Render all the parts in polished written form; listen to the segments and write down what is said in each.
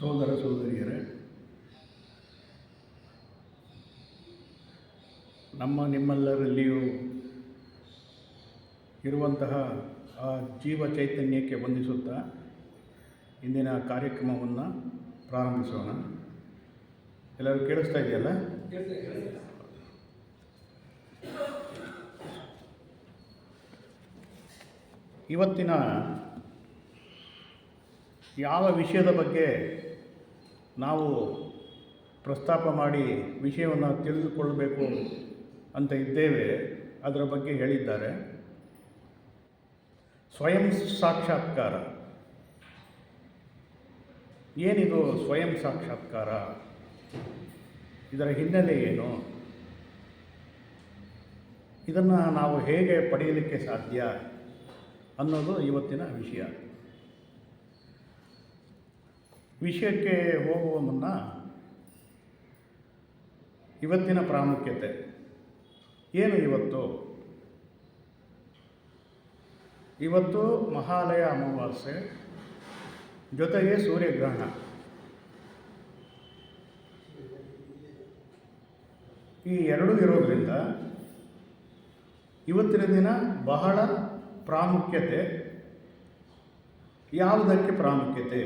ಸೋದರ ಸೋದರಿಯರೇ, ನಿಮ್ಮೆಲ್ಲರಲ್ಲಿಯೂ ಇರುವಂತಹ ಆ ಜೀವ ಚೈತನ್ಯಕ್ಕೆ ವಂದಿಸುತ್ತಾ ಇಂದಿನ ಕಾರ್ಯಕ್ರಮವನ್ನು ಪ್ರಾರಂಭಿಸೋಣ. ಎಲ್ಲರೂ ಕೇಳಿಸ್ತಾ ಇದೆಯಲ್ಲ? ಇವತ್ತಿನ ಯಾವ ವಿಷಯದ ಬಗ್ಗೆ ನಾವು ಪ್ರಸ್ತಾಪ ಮಾಡಿ ವಿಷಯವನ್ನು ತಿಳಿದುಕೊಳ್ಳಬೇಕು ಅಂತ ಇದ್ದೇವೆ ಅದರ ಬಗ್ಗೆ ಹೇಳಿದ್ದಾರೆ. ಸ್ವಯಂ ಸಾಕ್ಷಾತ್ಕಾರ. ಏನಿದು ಸ್ವಯಂ ಸಾಕ್ಷಾತ್ಕಾರ? ಇದರ ಹಿನ್ನೆಲೆ ಏನು? ಇದನ್ನು ನಾವು ಹೇಗೆ ಪಡೆಯಲಿಕ್ಕೆ ಸಾಧ್ಯ ಅನ್ನೋದು ಇವತ್ತಿನ ವಿಷಯ. ವಿಷಯಕ್ಕೆ ಹೋಗುವ ಮುನ್ನ ಇವತ್ತಿನ ಪ್ರಾಮುಖ್ಯತೆ ಏನು? ಇವತ್ತು ಮಹಾಲಯ ಅಮಾವಾಸ್ಯೆ ಜೊತೆಗೆ ಸೂರ್ಯಗ್ರಹಣ. ಈ ಎರಡೂ ಇರೋದರಿಂದ ಇವತ್ತಿನ ದಿನ ಬಹಳ ಪ್ರಾಮುಖ್ಯತೆ. ಯಾವುದಕ್ಕೆ ಪ್ರಾಮುಖ್ಯತೆ?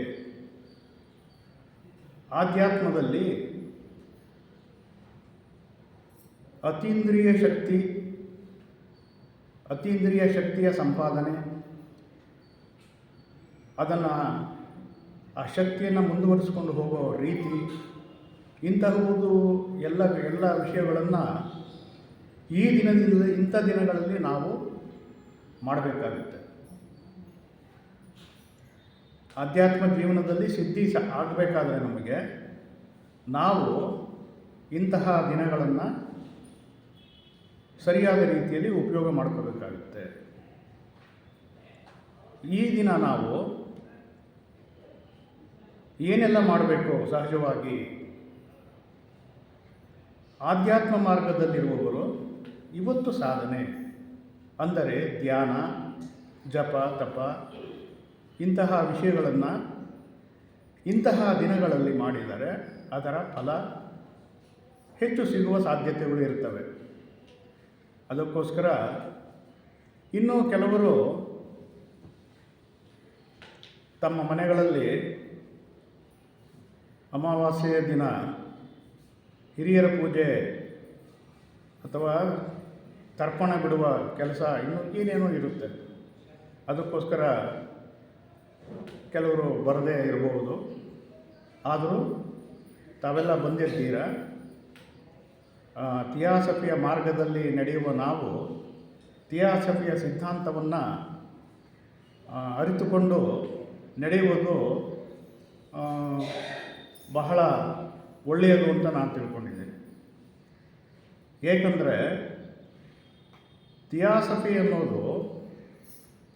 ಆಧ್ಯಾತ್ಮದಲ್ಲಿ ಅತೀಂದ್ರಿಯ ಶಕ್ತಿಯ ಸಂಪಾದನೆ, ಆ ಶಕ್ತಿಯನ್ನು ಮುಂದುವರಿಸಿಕೊಂಡು ಹೋಗೋ ರೀತಿ, ಇಂತಹುದು ಎಲ್ಲ ವಿಷಯಗಳನ್ನು ಈ ದಿನದಿಂದ ಇಂಥ ದಿನಗಳಲ್ಲಿ ನಾವು ಮಾಡಬೇಕಾಗುತ್ತೆ. ಆಧ್ಯಾತ್ಮ ಜೀವನದಲ್ಲಿ ಸಿದ್ಧಿ ಆಗಬೇಕಾದ್ರೆ ನಮಗೆ ನಾವು ಇಂತಹ ದಿನಗಳನ್ನು ಸರಿಯಾದ ರೀತಿಯಲ್ಲಿ ಉಪಯೋಗ ಮಾಡ್ಕೋಬೇಕಾಗುತ್ತೆ. ಈ ದಿನ ನಾವು ಏನೆಲ್ಲ ಮಾಡಬೇಕು? ಸಹಜವಾಗಿ ಆಧ್ಯಾತ್ಮ ಮಾರ್ಗದಲ್ಲಿರುವವರು ಇವತ್ತು ಸಾಧನೆ ಅಂದರೆ ಧ್ಯಾನ, ಜಪ, ತಪ ಇಂತಹ ವಿಷಯಗಳನ್ನು ಇಂತಹ ದಿನಗಳಲ್ಲಿ ಮಾಡಿದರೆ ಅದರ ಫಲ ಹೆಚ್ಚು ಸಿಗುವ ಸಾಧ್ಯತೆಗಳು ಇರ್ತವೆ. ಅದಕ್ಕೋಸ್ಕರ ಇನ್ನೂ ಕೆಲವರು ತಮ್ಮ ಮನೆಗಳಲ್ಲಿ ಅಮಾವಾಸ್ಯೆಯ ದಿನ ಹಿರಿಯರ ಪೂಜೆ ಅಥವಾ ತರ್ಪಣ ಬಿಡುವ ಕೆಲಸ ಇನ್ನೂ ಏನೇನೋ ಇರುತ್ತೆ. ಅದಕ್ಕೋಸ್ಕರ ಕೆಲವರು ಬರದೇ ಇರಬಹುದು. ಆದರೂ ತಾವೆಲ್ಲ ಬಂದಿರ್ತೀರ. ಥಿಯಾಸಫಿಯ ಮಾರ್ಗದಲ್ಲಿ ನಡೆಯುವ ನಾವು ಥಿಯಾಸಫಿಯ ಸಿದ್ಧಾಂತವನ್ನು ಅರಿತುಕೊಂಡು ನಡೆಯುವುದು ಬಹಳ ಒಳ್ಳೆಯದು ಅಂತ ನಾನು ತಿಳ್ಕೊಂಡಿದ್ದೀನಿ. ಏಕೆಂದರೆ ಥಿಯಾಸಫಿ ಅನ್ನೋದು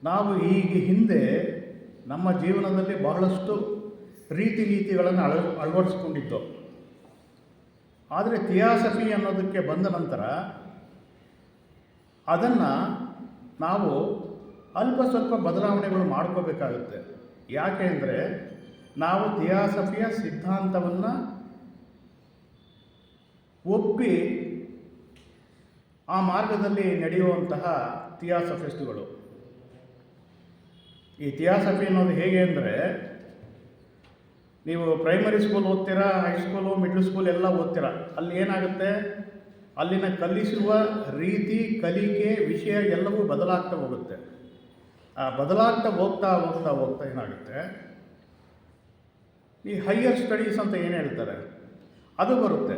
ನಾವು ಹಿಂದೆ ನಮ್ಮ ಜೀವನದಲ್ಲಿ ಬಹಳಷ್ಟು ನೀತಿಗಳನ್ನು ಅಳವಡಿಸ್ಕೊಂಡಿದ್ದು. ಆದರೆ ಥಿಯಾಸಫಿ ಅನ್ನೋದಕ್ಕೆ ಬಂದ ನಂತರ ಅದನ್ನು ನಾವು ಅಲ್ಪ ಸ್ವಲ್ಪ ಬದಲಾವಣೆಗಳು ಮಾಡ್ಕೋಬೇಕಾಗುತ್ತೆ. ಯಾಕೆ ಅಂದರೆ ನಾವು ಥಿಯಾಸಫಿಯ ಸಿದ್ಧಾಂತವನ್ನು ಒಪ್ಪಿ ಆ ಮಾರ್ಗದಲ್ಲಿ ನಡೆಯುವಂತಹ ಥಿಯಾಸಫಿಸ್ಟ್ಗಳು. ಈ ಥಿಯಾಸಫಿ ಅನ್ನೋದು ಹೇಗೆ ಅಂದರೆ, ನೀವು ಪ್ರೈಮರಿ ಸ್ಕೂಲ್ ಓದ್ತೀರಾ, ಹೈಸ್ಕೂಲು, ಮಿಡ್ಲ್ ಸ್ಕೂಲ್ ಎಲ್ಲ ಓದ್ತೀರಾ. ಅಲ್ಲಿ ಏನಾಗುತ್ತೆ, ಅಲ್ಲಿನ ಕಲಿಸುವ ರೀತಿ, ಕಲಿಕೆ, ವಿಷಯ ಎಲ್ಲವೂ ಬದಲಾಗ್ತಾ ಹೋಗುತ್ತೆ. ಆ ಬದಲಾಗ್ತಾ ಹೋಗ್ತಾ ಏನಾಗುತ್ತೆ, ಈ ಹೈಯರ್ ಸ್ಟಡೀಸ್ ಅಂತ ಏನು ಹೇಳ್ತಾರೆ ಅದು ಬರುತ್ತೆ.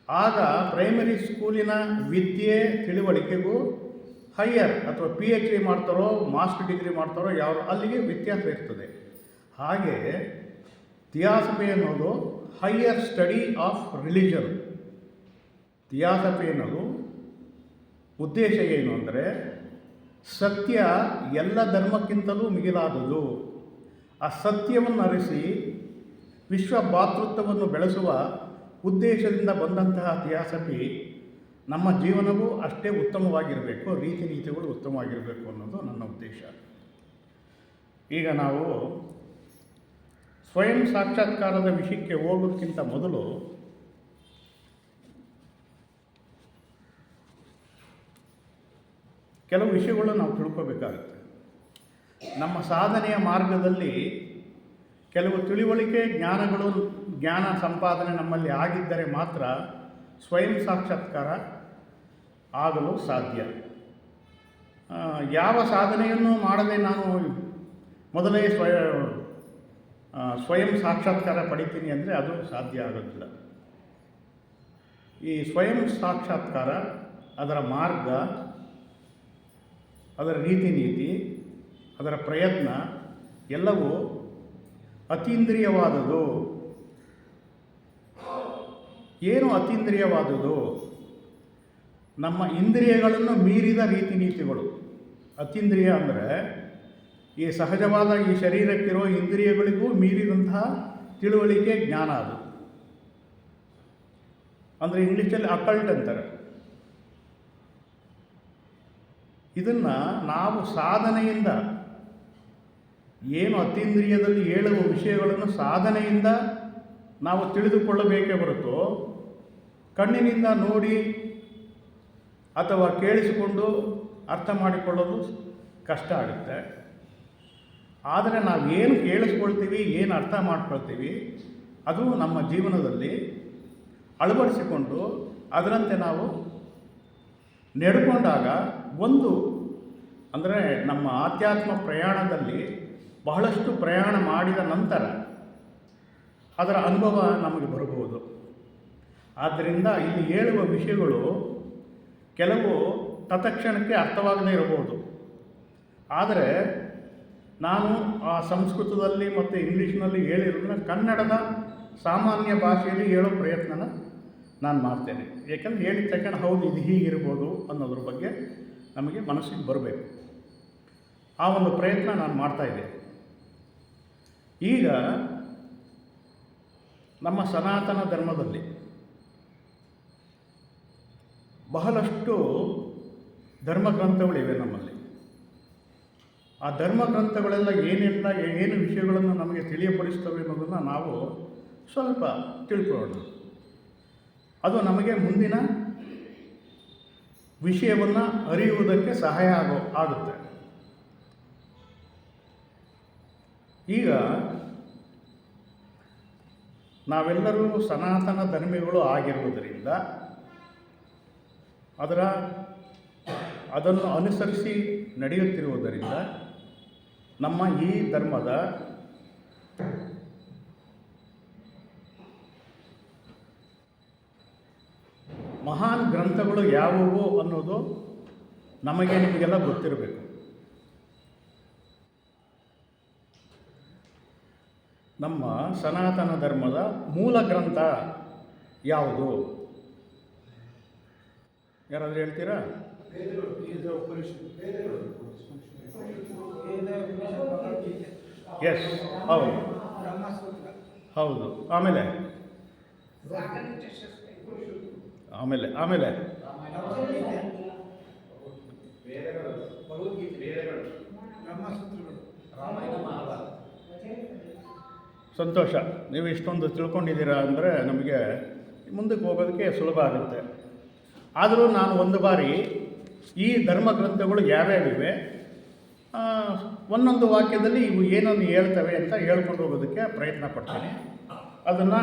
ಆಗ ಪ್ರೈಮರಿ ಸ್ಕೂಲಿನ ವಿದ್ಯೆ ತಿಳುವಳಿಕೆಗೂ ಹೈಯರ್ ಅಥವಾ PhD ಮಾಡ್ತಾರೋ ಮಾಸ್ಟರ್ ಡಿಗ್ರಿ ಮಾಡ್ತಾರೋ ಅಲ್ಲಿಗೆ ವ್ಯತ್ಯಾಸ ಇರ್ತದೆ. ಹಾಗೆ ಥಿಯಾಸಫಿ ಅನ್ನೋದು higher study of religion. Theosophy ಅನ್ನೋದು ಉದ್ದೇಶ ಏನು ಅಂದರೆ, ಸತ್ಯ ಎಲ್ಲ ಧರ್ಮಕ್ಕಿಂತಲೂ ಮಿಗಿಲಾದುದು. ಆ ಸತ್ಯವನ್ನು ಅರಿಸಿ ವಿಶ್ವ ಭಾತೃತ್ವವನ್ನು ಬೆಳೆಸುವ ಉದ್ದೇಶದಿಂದ ಬಂದಂತಹ ಥಿಯಾಸಫಿ ನಮ್ಮ ಜೀವನವೂ ಅಷ್ಟೇ ಉತ್ತಮವಾಗಿರಬೇಕು, ನೀತಿಗಳು ಉತ್ತಮವಾಗಿರಬೇಕು ಅನ್ನೋದು ನನ್ನ ಉದ್ದೇಶ. ಈಗ ನಾವು ಸ್ವಯಂ ಸಾಕ್ಷಾತ್ಕಾರದ ವಿಷಯಕ್ಕೆ ಹೋಗೋಕ್ಕಿಂತ ಮೊದಲು ಕೆಲವು ವಿಷಯಗಳನ್ನು ನಾವು ತಿಳ್ಕೋಬೇಕಾಗುತ್ತೆ. ನಮ್ಮ ಸಾಧನೆಯ ಮಾರ್ಗದಲ್ಲಿ ಕೆಲವು ತಿಳುವಳಿಕೆ ಜ್ಞಾನ ಸಂಪಾದನೆ ನಮ್ಮಲ್ಲಿ ಆಗಿದ್ದರೆ ಮಾತ್ರ ಸ್ವಯಂ ಸಾಕ್ಷಾತ್ಕಾರ ಆಗಲು ಸಾಧ್ಯ. ಯಾವ ಸಾಧನೆಯನ್ನು ಮಾಡದೆ ನಾನು ಮೊದಲೇ ಸ್ವಯಂ ಸಾಕ್ಷಾತ್ಕಾರ ಪಡಿತೀನಿ ಅಂದರೆ ಅದು ಸಾಧ್ಯ ಆಗೋದಿಲ್ಲ. ಈ ಸ್ವಯಂ ಸಾಕ್ಷಾತ್ಕಾರ, ಅದರ ಮಾರ್ಗ, ಅದರ ರೀತಿ ನೀತಿ, ಅದರ ಪ್ರಯತ್ನ ಎಲ್ಲವೂ ಅತೀಂದ್ರಿಯವಾದುದು. ಏನು ಅತೀಂದ್ರಿಯವಾದುದು? ನಮ್ಮ ಇಂದ್ರಿಯಗಳನ್ನು ಮೀರಿದ ರೀತಿ ನೀತಿಗಳು. ಅತೀಂದ್ರಿಯ ಅಂದರೆ ಈ ಸಹಜವಾದ ಈ ಶರೀರಕ್ಕಿರೋ ಇಂದ್ರಿಯಗಳಿಗೂ ಮೀರಿದಂತಹ ತಿಳುವಳಿಕೆ, ಜ್ಞಾನ. ಅದು ಅಂದರೆ ಇಂಗ್ಲೀಷಲ್ಲಿ ಅಕಲ್ಟ್ ಅಂತಾರೆ. ಇದನ್ನು ನಾವು ಸಾಧನೆಯಿಂದ, ಏನು ಅತೀಂದ್ರಿಯದಲ್ಲಿ ಹೇಳುವ ವಿಷಯಗಳನ್ನು ಸಾಧನೆಯಿಂದ ನಾವು ತಿಳಿದುಕೊಳ್ಳಬೇಕೇ ಹೊರತು ಕಣ್ಣಿನಿಂದ ನೋಡಿ ಅಥವಾ ಕೇಳಿಸಿಕೊಂಡು ಅರ್ಥ ಮಾಡಿಕೊಳ್ಳೋದು ಕಷ್ಟ ಆಗುತ್ತೆ. ಆದರೆ ನಾವು ಏನು ಕೇಳಿಸ್ಕೊಳ್ತೀವಿ, ಏನು ಅರ್ಥ ಮಾಡ್ಕೊಳ್ತೀವಿ, ಅದು ನಮ್ಮ ಜೀವನದಲ್ಲಿ ಅಳವಡಿಸಿಕೊಂಡು ಅದರಂತೆ ನಾವು ನಡೆಕೊಂಡಾಗ ಅಂದರೆ ನಮ್ಮ ಆಧ್ಯಾತ್ಮ ಪ್ರಯಾಣದಲ್ಲಿ ಬಹಳಷ್ಟು ಪ್ರಯಾಣ ಮಾಡಿದ ನಂತರ ಅದರ ಅನುಭವ ನಮಗೆ ಬರಬಹುದು. ಆದ್ದರಿಂದ ಇಲ್ಲಿ ಹೇಳುವ ವಿಷಯಗಳು ಕೆಲವು ತತ್ಕ್ಷಣಕ್ಕೆ ಅರ್ಥವಾಗದೇ ಇರಬಹುದು. ಆದರೆ ನಾನು ಆ ಸಂಸ್ಕೃತದಲ್ಲಿ ಮತ್ತು ಇಂಗ್ಲೀಷ್ನಲ್ಲಿ ಹೇಳಿರೋದನ್ನ ಕನ್ನಡದ ಸಾಮಾನ್ಯ ಭಾಷೆಯಲ್ಲಿ ಹೇಳೋ ಪ್ರಯತ್ನನ ನಾನು ಮಾಡ್ತೇನೆ. ಏಕೆಂದರೆ ಹೇಳಿದ ತಕ್ಷಣ ಹೌದು ಇದು ಹೀಗಿರ್ಬೋದು ಅನ್ನೋದ್ರ ಬಗ್ಗೆ ನಮಗೆ ಮನಸ್ಸಿಗೆ ಬರಬೇಕು. ಆ ಒಂದು ಪ್ರಯತ್ನ ನಾನು ಮಾಡ್ತಾಯಿದ್ದೆ. ಈಗ ನಮ್ಮ ಸನಾತನ ಧರ್ಮದಲ್ಲಿ ಬಹಳಷ್ಟು ಧರ್ಮಗ್ರಂಥಗಳಿವೆ ನಮ್ಮಲ್ಲಿ. ಆ ಧರ್ಮಗ್ರಂಥಗಳೆಲ್ಲ ಏನು ವಿಷಯಗಳನ್ನು ನಮಗೆ ತಿಳಿಯಪಡಿಸ್ತವೆ ಅನ್ನೋದನ್ನು ನಾವು ಸ್ವಲ್ಪ ತಿಳ್ಕೊಳ್ಳೋಣ. ಅದು ನಮಗೆ ಮುಂದಿನ ವಿಷಯವನ್ನು ಅರಿಯುವುದಕ್ಕೆ ಸಹಾಯ ಆಗುತ್ತೆ. ಈಗ ನಾವೆಲ್ಲರೂ ಸನಾತನ ಧರ್ಮಿಗಳು ಆಗಿರುವುದರಿಂದ ಅದನ್ನು ಅನುಸರಿಸಿ ನಡೆಯುತ್ತಿರುವುದರಿಂದ ನಮ್ಮ ಈ ಧರ್ಮದ ಮಹಾನ್ ಗ್ರಂಥಗಳು ಯಾವುವು ಅನ್ನೋದು ನಿಮಗೆಲ್ಲ ಗೊತ್ತಿರಬೇಕು. ನಮ್ಮ ಸನಾತನ ಧರ್ಮದ ಮೂಲ ಗ್ರಂಥ ಯಾವುದು? ಯಾರಾದರೂ ಹೇಳ್ತೀರಾ? ಎಸ್, ಹೌದು ಹೌದು. ಆಮೇಲೆ ಆಮೇಲೆ ಆಮೇಲೆ ಸಂತೋಷ. ನೀವು ಇಷ್ಟೊಂದು ತಿಳ್ಕೊಂಡಿದ್ದೀರಾ ಅಂದರೆ ನಮಗೆ ಮುಂದಕ್ಕೆ ಹೋಗೋದಕ್ಕೆ ಸುಲಭ ಆಗುತ್ತೆ. ಆದರೂ ನಾನು ಒಂದು ಬಾರಿ ಈ ಧರ್ಮಗ್ರಂಥಗಳು ಯಾವ್ಯಾವಿವೆ, ಒಂದೊಂದು ವಾಕ್ಯದಲ್ಲಿ ಇವು ಏನನ್ನು ಹೇಳ್ತವೆ ಅಂತ ಹೇಳ್ಕೊಂಡು ಹೋಗೋದಕ್ಕೆ ಪ್ರಯತ್ನ ಪಡ್ತೀನಿ. ಅದನ್ನು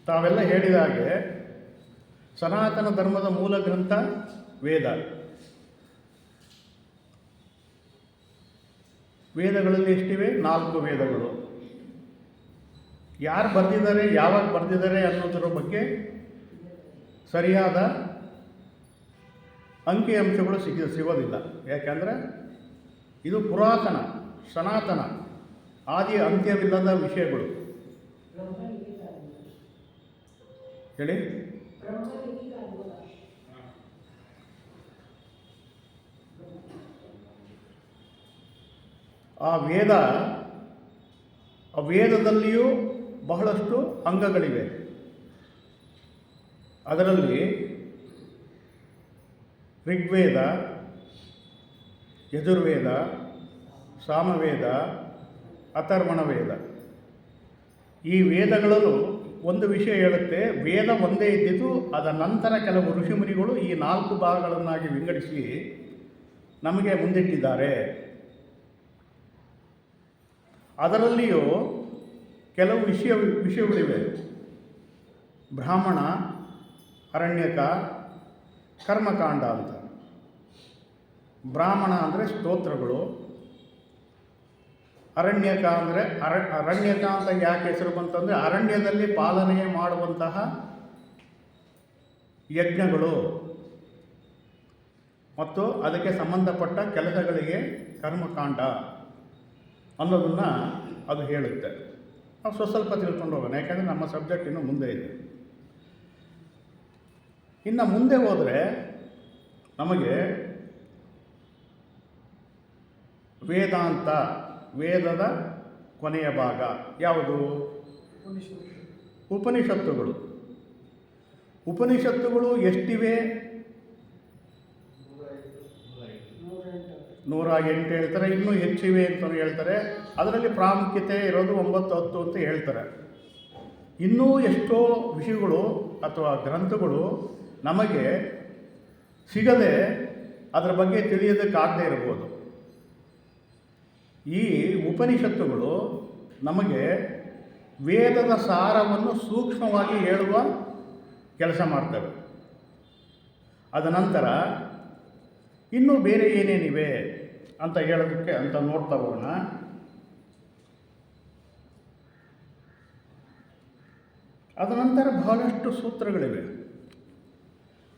ತಾವೆಲ್ಲ ಹೇಳಿದ ಹಾಗೆ ಸನಾತನ ಧರ್ಮದ ಮೂಲ ಗ್ರಂಥ ವೇದ. ವೇದಗಳಲ್ಲಿ ಎಷ್ಟಿವೆ? 4 ವೇದಗಳು. ಯಾರು ಬರೆದಿದ್ದಾರೆ, ಯಾವಾಗ ಬರೆದಿದ್ದಾರೆ ಅನ್ನೋದರ ಬಗ್ಗೆ ಸರಿಯಾದ ಅಂಕಿಅಂಶಗಳು ಸಿಗೋದಿಲ್ಲ. ಯಾಕೆಂದರೆ ಇದು ಪುರಾತನ, ಸನಾತನ, ಆದಿ ಅಂತ್ಯವಿಲ್ಲದ ವಿಷಯಗಳು. ಹೇಳಿ. ಆ ವೇದದಲ್ಲಿಯೂ ಬಹಳಷ್ಟು ಅಂಗಗಳಿವೆ. ಅದರಲ್ಲಿ ಋಗ್ವೇದ, ಯಜುರ್ವೇದ, ಸಾಮವೇದ, ಅಥರ್ವಣ ವೇದ. ಈ ವೇದಗಳಲ್ಲೂ ಒಂದು ವಿಷಯ ಹೇಳುತ್ತೆ, ವೇದ ಒಂದೇ ಇದ್ದಿದ್ದು ಅದ ನಂತರ ಕೆಲವು ಋಷಿಮುನಿಗಳು ಈ 4 ಭಾಗಗಳನ್ನಾಗಿ ವಿಂಗಡಿಸಿ ನಮಗೆ ಮುಂದಿಟ್ಟಿದ್ದಾರೆ. ಅದರಲ್ಲಿಯೂ ಕೆಲವು ವಿಷಯಗಳಿವೆ. ಬ್ರಾಹ್ಮಣ, ಅರಣ್ಯಕ, ಕರ್ಮಕಾಂಡ ಅಂತ. ಬ್ರಾಹ್ಮಣ ಅಂದರೆ ಸ್ತೋತ್ರಗಳು, ಅರಣ್ಯಕ ಅಂದರೆ ಅರಣ್ಯಕ ಅಂತ ಯಾಕೆ ಹೆಸರು ಬಂತಂದರೆ ಅರಣ್ಯದಲ್ಲಿ ಪಾಲನೆ ಮಾಡುವಂತಹ ಯಜ್ಞಗಳು ಮತ್ತು ಅದಕ್ಕೆ ಸಂಬಂಧಪಟ್ಟ ಕೆಲಸಗಳಿಗೆ ಕರ್ಮಕಾಂಡ ಅನ್ನೋದನ್ನು ಅದು ಹೇಳುತ್ತೆ. ನಾವು ಸ್ವಲ್ಪ ತಿಳ್ಕೊಂಡು ಹೋಗೋಣ, ಯಾಕೆಂದರೆ ನಮ್ಮ ಸಬ್ಜೆಕ್ಟ್ ಇನ್ನೂ ಮುಂದೆ ಇದೆ. ಇನ್ನು ಮುಂದೆ ಹೋದರೆ ನಮಗೆ ವೇದಾಂತ, ವೇದದ ಕೊನೆಯ ಭಾಗ ಯಾವುದು? ಉಪನಿಷತ್ತುಗಳು. ಉಪನಿಷತ್ತುಗಳು ಎಷ್ಟಿವೆ? 108 ಹೇಳ್ತಾರೆ, ಇನ್ನೂ ಹೆಚ್ಚಿವೆ ಅಂತಲೂ ಹೇಳ್ತಾರೆ. ಅದರಲ್ಲಿ ಪ್ರಾಮುಖ್ಯತೆ ಇರೋದು 9, 10 ಅಂತ ಹೇಳ್ತಾರೆ. ಇನ್ನೂ ಎಷ್ಟೋ ವಿಷಯಗಳು ಅಥವಾ ಗ್ರಂಥಗಳು ನಮಗೆ ಸಿಗದೆ ಅದರ ಬಗ್ಗೆ ತಿಳಿಯೋದಕ್ಕಾಗದೇ ಇರ್ಬೋದು. ಈ ಉಪನಿಷತ್ತುಗಳು ನಮಗೆ ವೇದದ ಸಾರವನ್ನು ಸೂಕ್ಷ್ಮವಾಗಿ ಹೇಳುವ ಕೆಲಸ ಮಾಡ್ತವೆ. ಅದ ನಂತರ ಇನ್ನೂ ಬೇರೆ ಏನೇನಿವೆ ಅಂತ ಹೇಳೋದಕ್ಕೆ ಅಂತ ನೋಡ್ತಾ ಹೋಗೋಣ. ಅದ ನಂತರ ಬಹಳಷ್ಟು ಸೂತ್ರಗಳಿವೆ.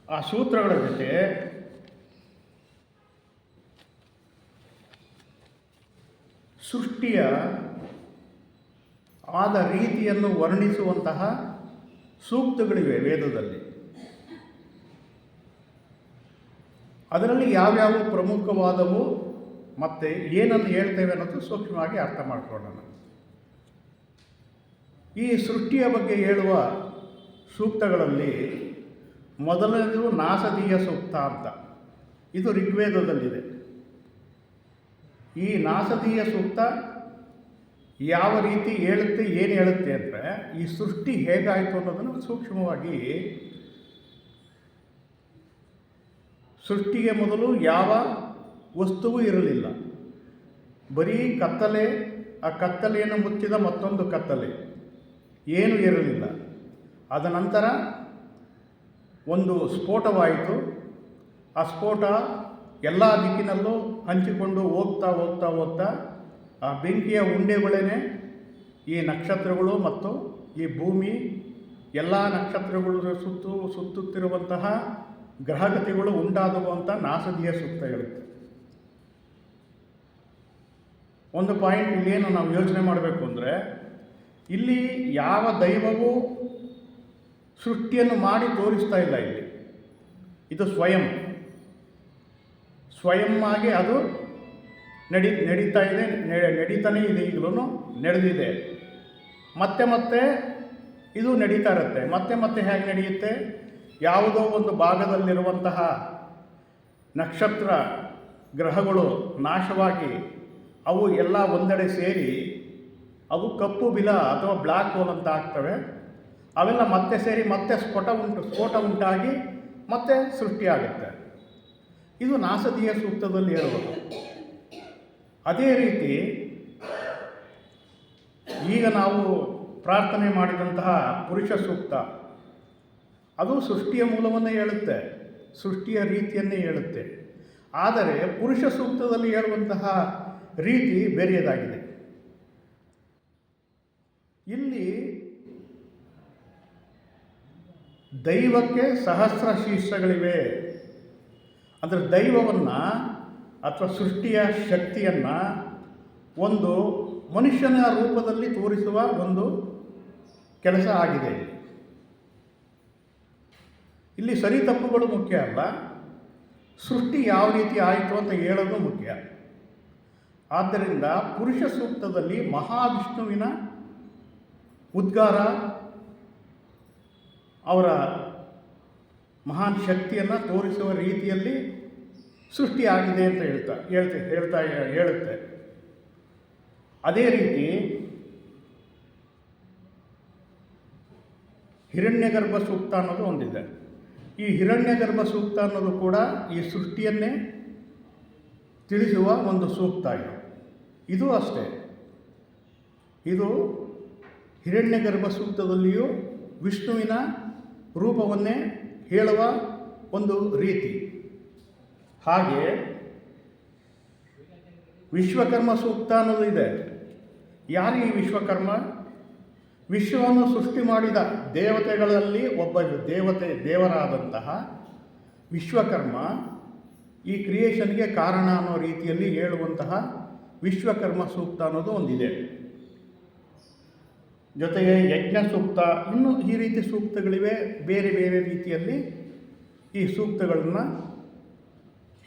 ಆ ಸೂತ್ರಗಳ ಜೊತೆ ಸೃಷ್ಟಿಯ ಆದ ರೀತಿಯನ್ನು ವರ್ಣಿಸುವಂತಹ ಸೂಕ್ತಗಳಿವೆ ವೇದದಲ್ಲಿ. ಅದರಲ್ಲಿ ಯಾವ್ಯಾವ ಪ್ರಮುಖವಾದವು ಮತ್ತು ಏನನ್ನು ಹೇಳ್ತೇವೆ ಅನ್ನೋದು ಸೂಕ್ಷ್ಮವಾಗಿ ಅರ್ಥ ಮಾಡ್ಕೊಳ್ಳೋಣ. ಈ ಸೃಷ್ಟಿಯ ಬಗ್ಗೆ ಹೇಳುವ ಸೂಕ್ತಗಳಲ್ಲಿ ಮೊದಲನೇದು ನಾಸದೀಯ ಸೂಕ್ತ ಅಂತ. ಇದು ಋಗ್ವೇದದಲ್ಲಿದೆ. ಈ ನಾಸದೀಯ ಸೂಕ್ತ ಯಾವ ರೀತಿ ಹೇಳುತ್ತೆ, ಏನು ಹೇಳುತ್ತೆ ಅಂದರೆ ಈ ಸೃಷ್ಟಿ ಹೇಗಾಯಿತು ಅನ್ನೋದನ್ನು ಸೂಕ್ಷ್ಮವಾಗಿ, ಸೃಷ್ಟಿಗೆ ಮೊದಲು ಯಾವ ವಸ್ತುವು ಇರಲಿಲ್ಲ, ಬರೀ ಕತ್ತಲೆ, ಆ ಕತ್ತಲೆಯನ್ನು ಮುಚ್ಚಿದ ಮತ್ತೊಂದು ಕತ್ತಲೆ, ಏನೂ ಇರಲಿಲ್ಲ. ಅದ ನಂತರ ಒಂದು ಸ್ಫೋಟವಾಯಿತು. ಆ ಸ್ಫೋಟ ಎಲ್ಲ ದಿಕ್ಕಿನಲ್ಲೂ ಹಂಚಿಕೊಂಡು ಹೋಗ್ತಾ ಆ ಬೆಂಕಿಯ ಉಂಡೆಗಳೇ ಈ ನಕ್ಷತ್ರಗಳು ಮತ್ತು ಈ ಭೂಮಿ, ಎಲ್ಲ ನಕ್ಷತ್ರಗಳು ಸುತ್ತುತ್ತಿರುವಂತಹ ಗ್ರಹಗತಿಗಳು ಉಂಟಾದವು ಅಂತ ನಾಸದೀಯ ಸೂಕ್ತ ಹೇಳುತ್ತೆ. ಒಂದು ಪಾಯಿಂಟ್ ಇಲ್ಲೇನು ನಾವು ಯೋಚನೆ ಮಾಡಬೇಕು ಅಂದರೆ, ಇಲ್ಲಿ ಯಾವ ದೈವವೂ ಸೃಷ್ಟಿಯನ್ನು ಮಾಡಿ ತೋರಿಸ್ತಾ ಇಲ್ಲ. ಇದು ಸ್ವಯಂ ಆಗಿ ಅದು ನಡೀತಾ ಇದೆ, ನಡೀತಾನೇ ಇದೆ, ಈಗಲೂ ನಡೆದಿದೆ. ಮತ್ತೆ ಇದು ನಡೀತಾ ಇರುತ್ತೆ. ಮತ್ತೆ ಹೇಗೆ ನಡೆಯುತ್ತೆ? ಯಾವುದೋ ಒಂದು ಭಾಗದಲ್ಲಿರುವಂತಹ ನಕ್ಷತ್ರ ಗ್ರಹಗಳು ನಾಶವಾಗಿ ಅವು ಎಲ್ಲ ಒಂದೆಡೆ ಸೇರಿ ಅವು ಕಪ್ಪು ಬಿಲ ಅಥವಾ ಬ್ಲ್ಯಾಕ್ ಹೋಲ್ ಅಂತ ಆಗ್ತವೆ. ಅವೆಲ್ಲ ಮತ್ತೆ ಸೇರಿ ಮತ್ತೆ ಸ್ಫೋಟ ಉಂಟಾಗಿ ಮತ್ತೆ ಸೃಷ್ಟಿಯಾಗುತ್ತೆ. ಇದು ನಾಸದೀಯ ಸೂಕ್ತದಲ್ಲಿ ಹೇಳುವುದು. ಅದೇ ರೀತಿ ಈಗ ನಾವು ಪ್ರಾರ್ಥನೆ ಮಾಡಿದಂತಹ ಪುರುಷ ಸೂಕ್ತ, ಅದು ಸೃಷ್ಟಿಯ ಮೂಲವನ್ನೇ ಹೇಳುತ್ತೆ, ಸೃಷ್ಟಿಯ ರೀತಿಯನ್ನೇ ಹೇಳುತ್ತೆ. ಆದರೆ ಪುರುಷ ಸೂಕ್ತದಲ್ಲಿ ಹೇಳುವಂತಹ ರೀತಿ ಬೇರೆಯದಾಗಿದೆ. ಇಲ್ಲಿ ದೈವಕ್ಕೆ ಸಹಸ್ರ ಶೀರ್ಷಗಳಿವೆ. ಅಂದರೆ ದೈವವನ್ನು ಅಥವಾ ಸೃಷ್ಟಿಯ ಶಕ್ತಿಯನ್ನು ಒಂದು ಮನುಷ್ಯನ ರೂಪದಲ್ಲಿ ತೋರಿಸುವ ಒಂದು ಕೆಲಸ ಆಗಿದೆ. ಇಲ್ಲಿ ಸರಿ ತಪ್ಪುಗಳು ಮುಖ್ಯ ಅಲ್ಲ, ಸೃಷ್ಟಿ ಯಾವ ರೀತಿ ಆಯಿತು ಅಂತ ಹೇಳೋದು ಮುಖ್ಯ. ಆದ್ದರಿಂದ ಪುರುಷ ಸೂಕ್ತದಲ್ಲಿ ಮಹಾವಿಷ್ಣುವಿನ ಉದ್ಗಾರ, ಅವರ ಮಹಾನ್ ಶಕ್ತಿಯನ್ನು ತೋರಿಸುವ ರೀತಿಯಲ್ಲಿ ಸೃಷ್ಟಿಯಾಗಿದೆ ಅಂತ ಹೇಳುತ್ತೆ. ಅದೇ ರೀತಿ ಹಿರಣ್ಯಗರ್ಭ ಸೂಕ್ತ ಅನ್ನೋದು ಒಂದಿದೆ. ಈ ಹಿರಣ್ಯಗರ್ಭ ಸೂಕ್ತ ಅನ್ನೋದು ಕೂಡ ಈ ಸೃಷ್ಟಿಯನ್ನೇ ತಿಳಿಸುವ ಒಂದು ಸೂಕ್ತ. ಇದು ಅಷ್ಟೇ, ಇದು ಹಿರಣ್ಯಗರ್ಭ ಸೂಕ್ತದಲ್ಲಿಯೂ ವಿಷ್ಣುವಿನ ರೂಪವನ್ನೇ ಹೇಳುವ ಒಂದು ರೀತಿ. ಹಾಗೆ ವಿಶ್ವಕರ್ಮ ಸೂಕ್ತ ಅನ್ನೋದು ಇದೆ. ಯಾರು ಈ ವಿಶ್ವಕರ್ಮ? ವಿಶ್ವವನ್ನು ಸೃಷ್ಟಿ ಮಾಡಿದ ದೇವತೆಗಳಲ್ಲಿ ಒಬ್ಬ ದೇವರಾದಂತಹ ವಿಶ್ವಕರ್ಮ ಈ ಕ್ರಿಯೇಷನ್ಗೆ ಕಾರಣ ಅನ್ನೋ ರೀತಿಯಲ್ಲಿ ಹೇಳುವಂತಹ ವಿಶ್ವಕರ್ಮ ಸೂಕ್ತ ಅನ್ನೋದು ಒಂದಿದೆ. ಜೊತೆಗೆ ಯಜ್ಞ ಸೂಕ್ತ, ಇನ್ನೂ ಈ ರೀತಿ ಸೂಕ್ತಗಳಿವೆ. ಬೇರೆ ಬೇರೆ ರೀತಿಯಲ್ಲಿ ಈ ಸೂಕ್ತಗಳನ್ನು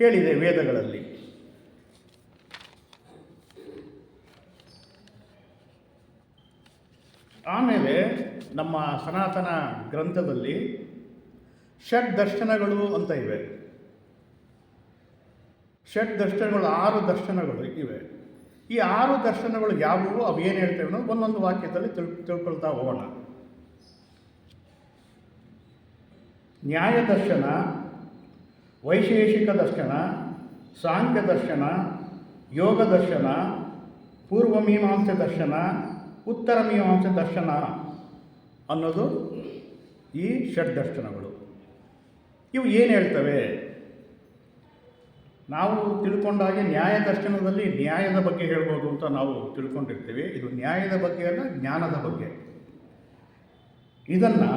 ಹೇಳಿದೆ ವೇದಗಳಲ್ಲಿ. ಆಮೇಲೆ ನಮ್ಮ ಸನಾತನ ಗ್ರಂಥದಲ್ಲಿ ಷಡ್ ದರ್ಶನಗಳು ಅಂತ ಇವೆ. ಷಡ್ ದರ್ಶನಗಳು, 6 ದರ್ಶನಗಳು ಇವೆ. ಈ 6 ದರ್ಶನಗಳು ಯಾವುವು, ಅವು ಏನು ಹೇಳ್ತೇವೆ ಅನ್ನೋದು ಒಂದೊಂದು ವಾಕ್ಯದಲ್ಲಿ ತಿಳ್ಕೊಳ್ತಾ ಹೋಗೋಣ. ನ್ಯಾಯ ದರ್ಶನ, ವೈಶೇಷಿಕ ದರ್ಶನ, ಸಾಂಖ್ಯ ದರ್ಶನ, ಯೋಗ ದರ್ಶನ, ಪೂರ್ವಮೀಮಾಂಸೆ ದರ್ಶನ, ಉತ್ತರ ಮೀಮಾಂಸೆ ದರ್ಶನ ಅನ್ನೋದು ಈ ಷಡ್ ದರ್ಶನಗಳು. ಇವು ಏನು ಹೇಳ್ತವೆ? ನಾವು ತಿಳ್ಕೊಂಡಾಗೆ ನ್ಯಾಯ ದರ್ಶನದಲ್ಲಿ ನ್ಯಾಯದ ಬಗ್ಗೆ ಹೇಳ್ಬೋದು ಅಂತ ನಾವು ತಿಳ್ಕೊಂಡಿರ್ತೀವಿ. ಇದು ನ್ಯಾಯದ ಬಗ್ಗೆ ಅಲ್ಲ, ಜ್ಞಾನದ ಬಗ್ಗೆ. ಇದನ್ನು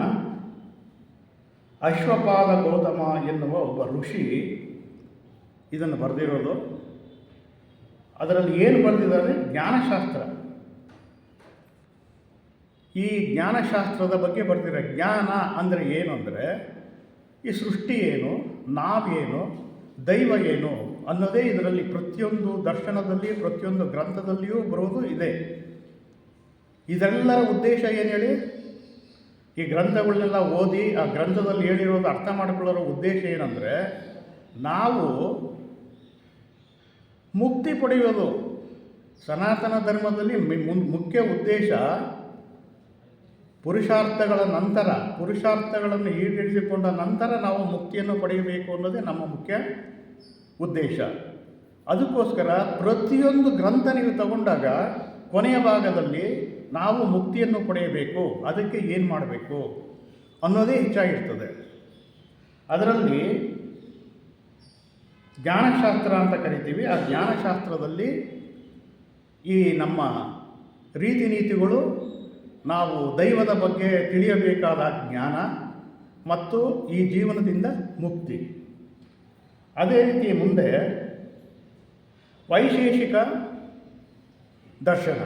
ಅಶ್ವಪಾದ ಗೌತಮ ಎನ್ನುವ ಒಬ್ಬ ಋಷಿ ಇದನ್ನು ಬರೆದಿರೋದು. ಅದರಲ್ಲಿ ಏನು ಬರೆದಿದ್ದಾರೆ? ಜ್ಞಾನಶಾಸ್ತ್ರ. ಈ ಜ್ಞಾನಶಾಸ್ತ್ರದ ಬಗ್ಗೆ ಬರೆದಿರೋ. ಜ್ಞಾನ ಅಂದರೆ ಏನು ಅಂದರೆ ಈ ಸೃಷ್ಟಿ ಏನು, ನಾವೇನು, ದೈವ ಏನು ಅನ್ನೋದೇ ಇದರಲ್ಲಿ ಪ್ರತಿಯೊಂದು ದರ್ಶನದಲ್ಲಿ, ಪ್ರತಿಯೊಂದು ಗ್ರಂಥದಲ್ಲಿಯೂ ಬರೋದು ಇದೆ. ಇದೆಲ್ಲರ ಉದ್ದೇಶ ಏನು ಹೇಳಿ? ಈ ಗ್ರಂಥಗಳನ್ನೆಲ್ಲ ಓದಿ ಆ ಗ್ರಂಥದಲ್ಲಿ ಹೇಳಿರೋದು ಅರ್ಥ ಮಾಡಿಕೊಳ್ಳೋ ಉದ್ದೇಶ ಏನಂದರೆ ನಾವು ಮುಕ್ತಿ ಪಡೆಯೋದು. ಸನಾತನ ಧರ್ಮದಲ್ಲಿ ಮುಖ್ಯ ಉದ್ದೇಶ ಪುರುಷಾರ್ಥಗಳನ್ನು ಈಡೇರಿಸಿಕೊಂಡ ನಂತರ ನಾವು ಮುಕ್ತಿಯನ್ನು ಪಡೆಯಬೇಕು ಅನ್ನೋದೇ ನಮ್ಮ ಮುಖ್ಯ ಉದ್ದೇಶ. ಅದಕ್ಕೋಸ್ಕರ ಪ್ರತಿಯೊಂದು ಗ್ರಂಥ ನೀವು ತಗೊಂಡಾಗ ಕೊನೆಯ ಭಾಗದಲ್ಲಿ ನಾವು ಮುಕ್ತಿಯನ್ನು ಪಡೆಯಬೇಕು, ಅದಕ್ಕೆ ಏನು ಮಾಡಬೇಕು ಅನ್ನೋದೇ ಹೆಚ್ಚಾಗಿರ್ತದೆ. ಅದರಲ್ಲಿ ಜ್ಞಾನಶಾಸ್ತ್ರ ಅಂತ ಕರಿತೀವಿ. ಆ ಜ್ಞಾನಶಾಸ್ತ್ರದಲ್ಲಿ ಈ ನಮ್ಮ ರೀತಿ ನೀತಿಗಳು, ನಾವು ದೈವದ ಬಗ್ಗೆ ತಿಳಿಯಬೇಕಾದ ಜ್ಞಾನ ಮತ್ತು ಈ ಜೀವನದಿಂದ ಮುಕ್ತಿ. ಅದೇ ರೀತಿ ಮುಂದೆ ವೈಶೇಷಿಕ ದರ್ಶನ.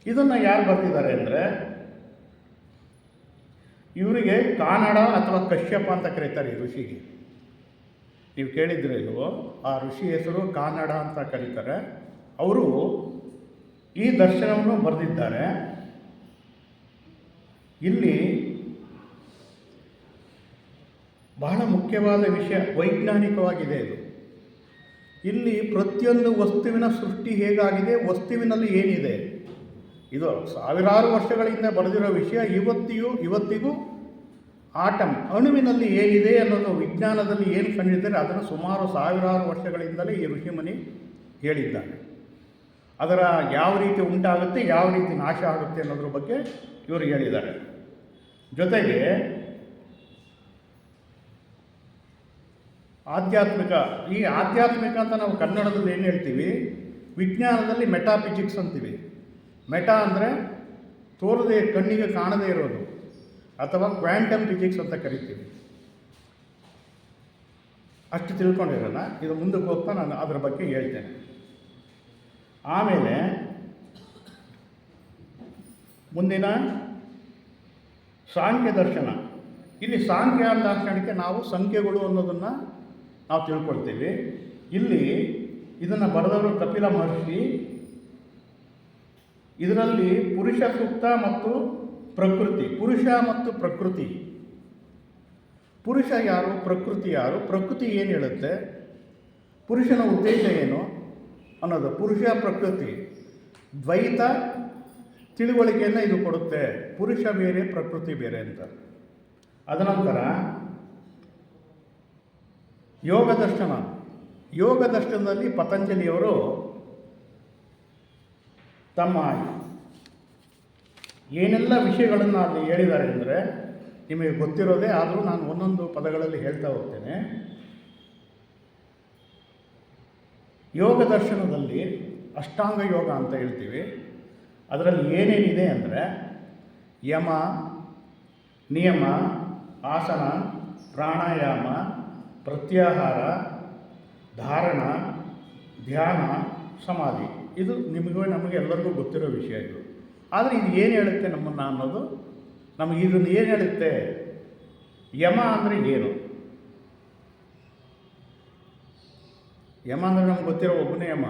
ಇದನ್ನು ಯಾರು ಬರೆದಿದ್ದಾರೆ ಅಂದರೆ ಇವರಿಗೆ ಕಾನಡ ಅಥವಾ ಕಶ್ಯಪ ಅಂತ ಕರೀತಾರೆ. ಈ ಋಷಿಗೆ ನೀವು ಕೇಳಿದ್ರೆ ಇಲ್ವೋ, ಆ ಋಷಿ ಹೆಸರು ಕಾನಡ ಅಂತ ಕರೀತಾರೆ. ಅವರು ಈ ದರ್ಶನವನ್ನು ಬರೆದಿದ್ದಾರೆ. ಇಲ್ಲಿ ಬಹಳ ಮುಖ್ಯವಾದ ವಿಷಯ ವೈಜ್ಞಾನಿಕವಾಗಿದೆ ಇದು. ಇಲ್ಲಿ ಪ್ರತಿಯೊಂದು ವಸ್ತುವಿನ ಸೃಷ್ಟಿ ಹೇಗಾಗಿದೆ, ವಸ್ತುವಿನಲ್ಲಿ ಏನಿದೆ, ಇದು ಸಾವಿರಾರು ವರ್ಷಗಳಿಂದ ಬರೆದಿರೋ ವಿಷಯ. ಇವತ್ತಿಗೂ ಆಟಮ್, ಅಣುವಿನಲ್ಲಿ ಏನಿದೆ ಅನ್ನೋದು ವಿಜ್ಞಾನದಲ್ಲಿ ಏನು ಕಂಡಿದ್ದಾರೆ ಅದನ್ನು ಸುಮಾರು ಸಾವಿರಾರು ವರ್ಷಗಳಿಂದಲೇ ಈ ಋಷಿಮುನಿ ಹೇಳಿದ್ದಾನೆ. ಅದರ ಯಾವ ರೀತಿ ಉಂಟಾಗುತ್ತೆ, ಯಾವ ರೀತಿ ನಾಶ ಆಗುತ್ತೆ ಅನ್ನೋದ್ರ ಬಗ್ಗೆ ಇವರು ಹೇಳಿದ್ದಾರೆ. ಜೊತೆಗೆ ಆಧ್ಯಾತ್ಮಿಕ ಅಂತ ನಾವು ಕನ್ನಡದಲ್ಲಿ ಏನು ಹೇಳ್ತೀವಿ, ವಿಜ್ಞಾನದಲ್ಲಿ ಮೆಟಾಫಿಸಿಕ್ಸ್ ಅಂತೀವಿ. ಮೆಟಾ ಅಂದರೆ ತೋರದೆ, ಕಣ್ಣಿಗೆ ಕಾಣದೇ ಇರೋದು, ಅಥವಾ ಕ್ವಾಂಟಮ್ ಫಿಸಿಕ್ಸ್ ಅಂತ ಕರಿತೀವಿ. ಅಷ್ಟು ತಿಳ್ಕೊಂಡಿರೋಣ. ಇದು ಮುಂದಕ್ಕೆ ಹೋಗ್ತಾ ನಾನು ಅದರ ಬಗ್ಗೆ ಹೇಳ್ತೇನೆ. ಆಮೇಲೆ ಮುಂದಿನ ಸಾಂಖ್ಯ ದರ್ಶನ. ಇಲ್ಲಿ ಸಾಂಖ್ಯ ಅಂದಾಕ್ಷಣಕ್ಕೆ ನಾವು ಸಂಖ್ಯೆಗಳು ಅನ್ನೋದನ್ನು ನಾವು ತಿಳ್ಕೊಳ್ತೀವಿ. ಇಲ್ಲಿ ಇದನ್ನು ಬರೆದವರು ಕಪಿಲ ಮಹರ್ಷಿ. ಇದರಲ್ಲಿ ಪುರುಷ ಸೂಕ್ತ ಮತ್ತು ಪ್ರಕೃತಿ, ಪುರುಷ ಮತ್ತು ಪ್ರಕೃತಿ. ಪುರುಷ ಯಾರು, ಪ್ರಕೃತಿ ಯಾರು, ಪ್ರಕೃತಿ ಏನು ಹೇಳುತ್ತೆ, ಪುರುಷನ ಉದ್ದೇಶ ಏನು ಅನ್ನೋದು. ಪುರುಷ ಪ್ರಕೃತಿ ದ್ವೈತ ತಿಳುವಳಿಕೆಯನ್ನು ಇದು ಕೊಡುತ್ತೆ, ಪುರುಷ ಬೇರೆ ಪ್ರಕೃತಿ ಬೇರೆ ಅಂತ. ಅದನಂತರ ಯೋಗ ದರ್ಶನ. ಯೋಗ ದರ್ಶನದಲ್ಲಿ ಪತಂಜಲಿಯವರು ತಮ್ಮ ಏನೆಲ್ಲ ವಿಷಯಗಳನ್ನು ಅಲ್ಲಿ ಹೇಳಿದ್ದಾರೆ ಅಂದರೆ ನಿಮಗೆ ಗೊತ್ತಿರೋದೇ, ಆದರೂ ನಾನು ಒಂದೊಂದು ಪದಗಳಲ್ಲಿ ಹೇಳ್ತಾ ಹೋಗ್ತೇನೆ. ಯೋಗ ದರ್ಶನದಲ್ಲಿ ಅಷ್ಟಾಂಗ ಯೋಗ ಅಂತ ಹೇಳ್ತೀವಿ. ಅದರಲ್ಲಿ ಏನೇನಿದೆ ಅಂದರೆ ಯಮ, ನಿಯಮ, ಆಸನ, ಪ್ರಾಣಾಯಾಮ, ಪ್ರತ್ಯಾಹಾರ, ಧಾರಣ, ಧ್ಯಾನ, ಸಮಾಧಿ. ಇದು ನಮಗೆ ಎಲ್ಲರಿಗೂ ಗೊತ್ತಿರೋ ವಿಷಯ ಇದು. ಆದರೆ ಇದು ಏನು ಹೇಳುತ್ತೆ ನಮ್ಮನ್ನು ಅನ್ನೋದು, ನಮಗೆ ಇದನ್ನು ಏನು ಹೇಳುತ್ತೆ. ಯಮ ಅಂದರೆ ಏನು? ಯಮ ಅಂದರೆ ನಮ್ಗೆ ಗೊತ್ತಿರೋ ಒಬ್ಬನೇ ಯಮ,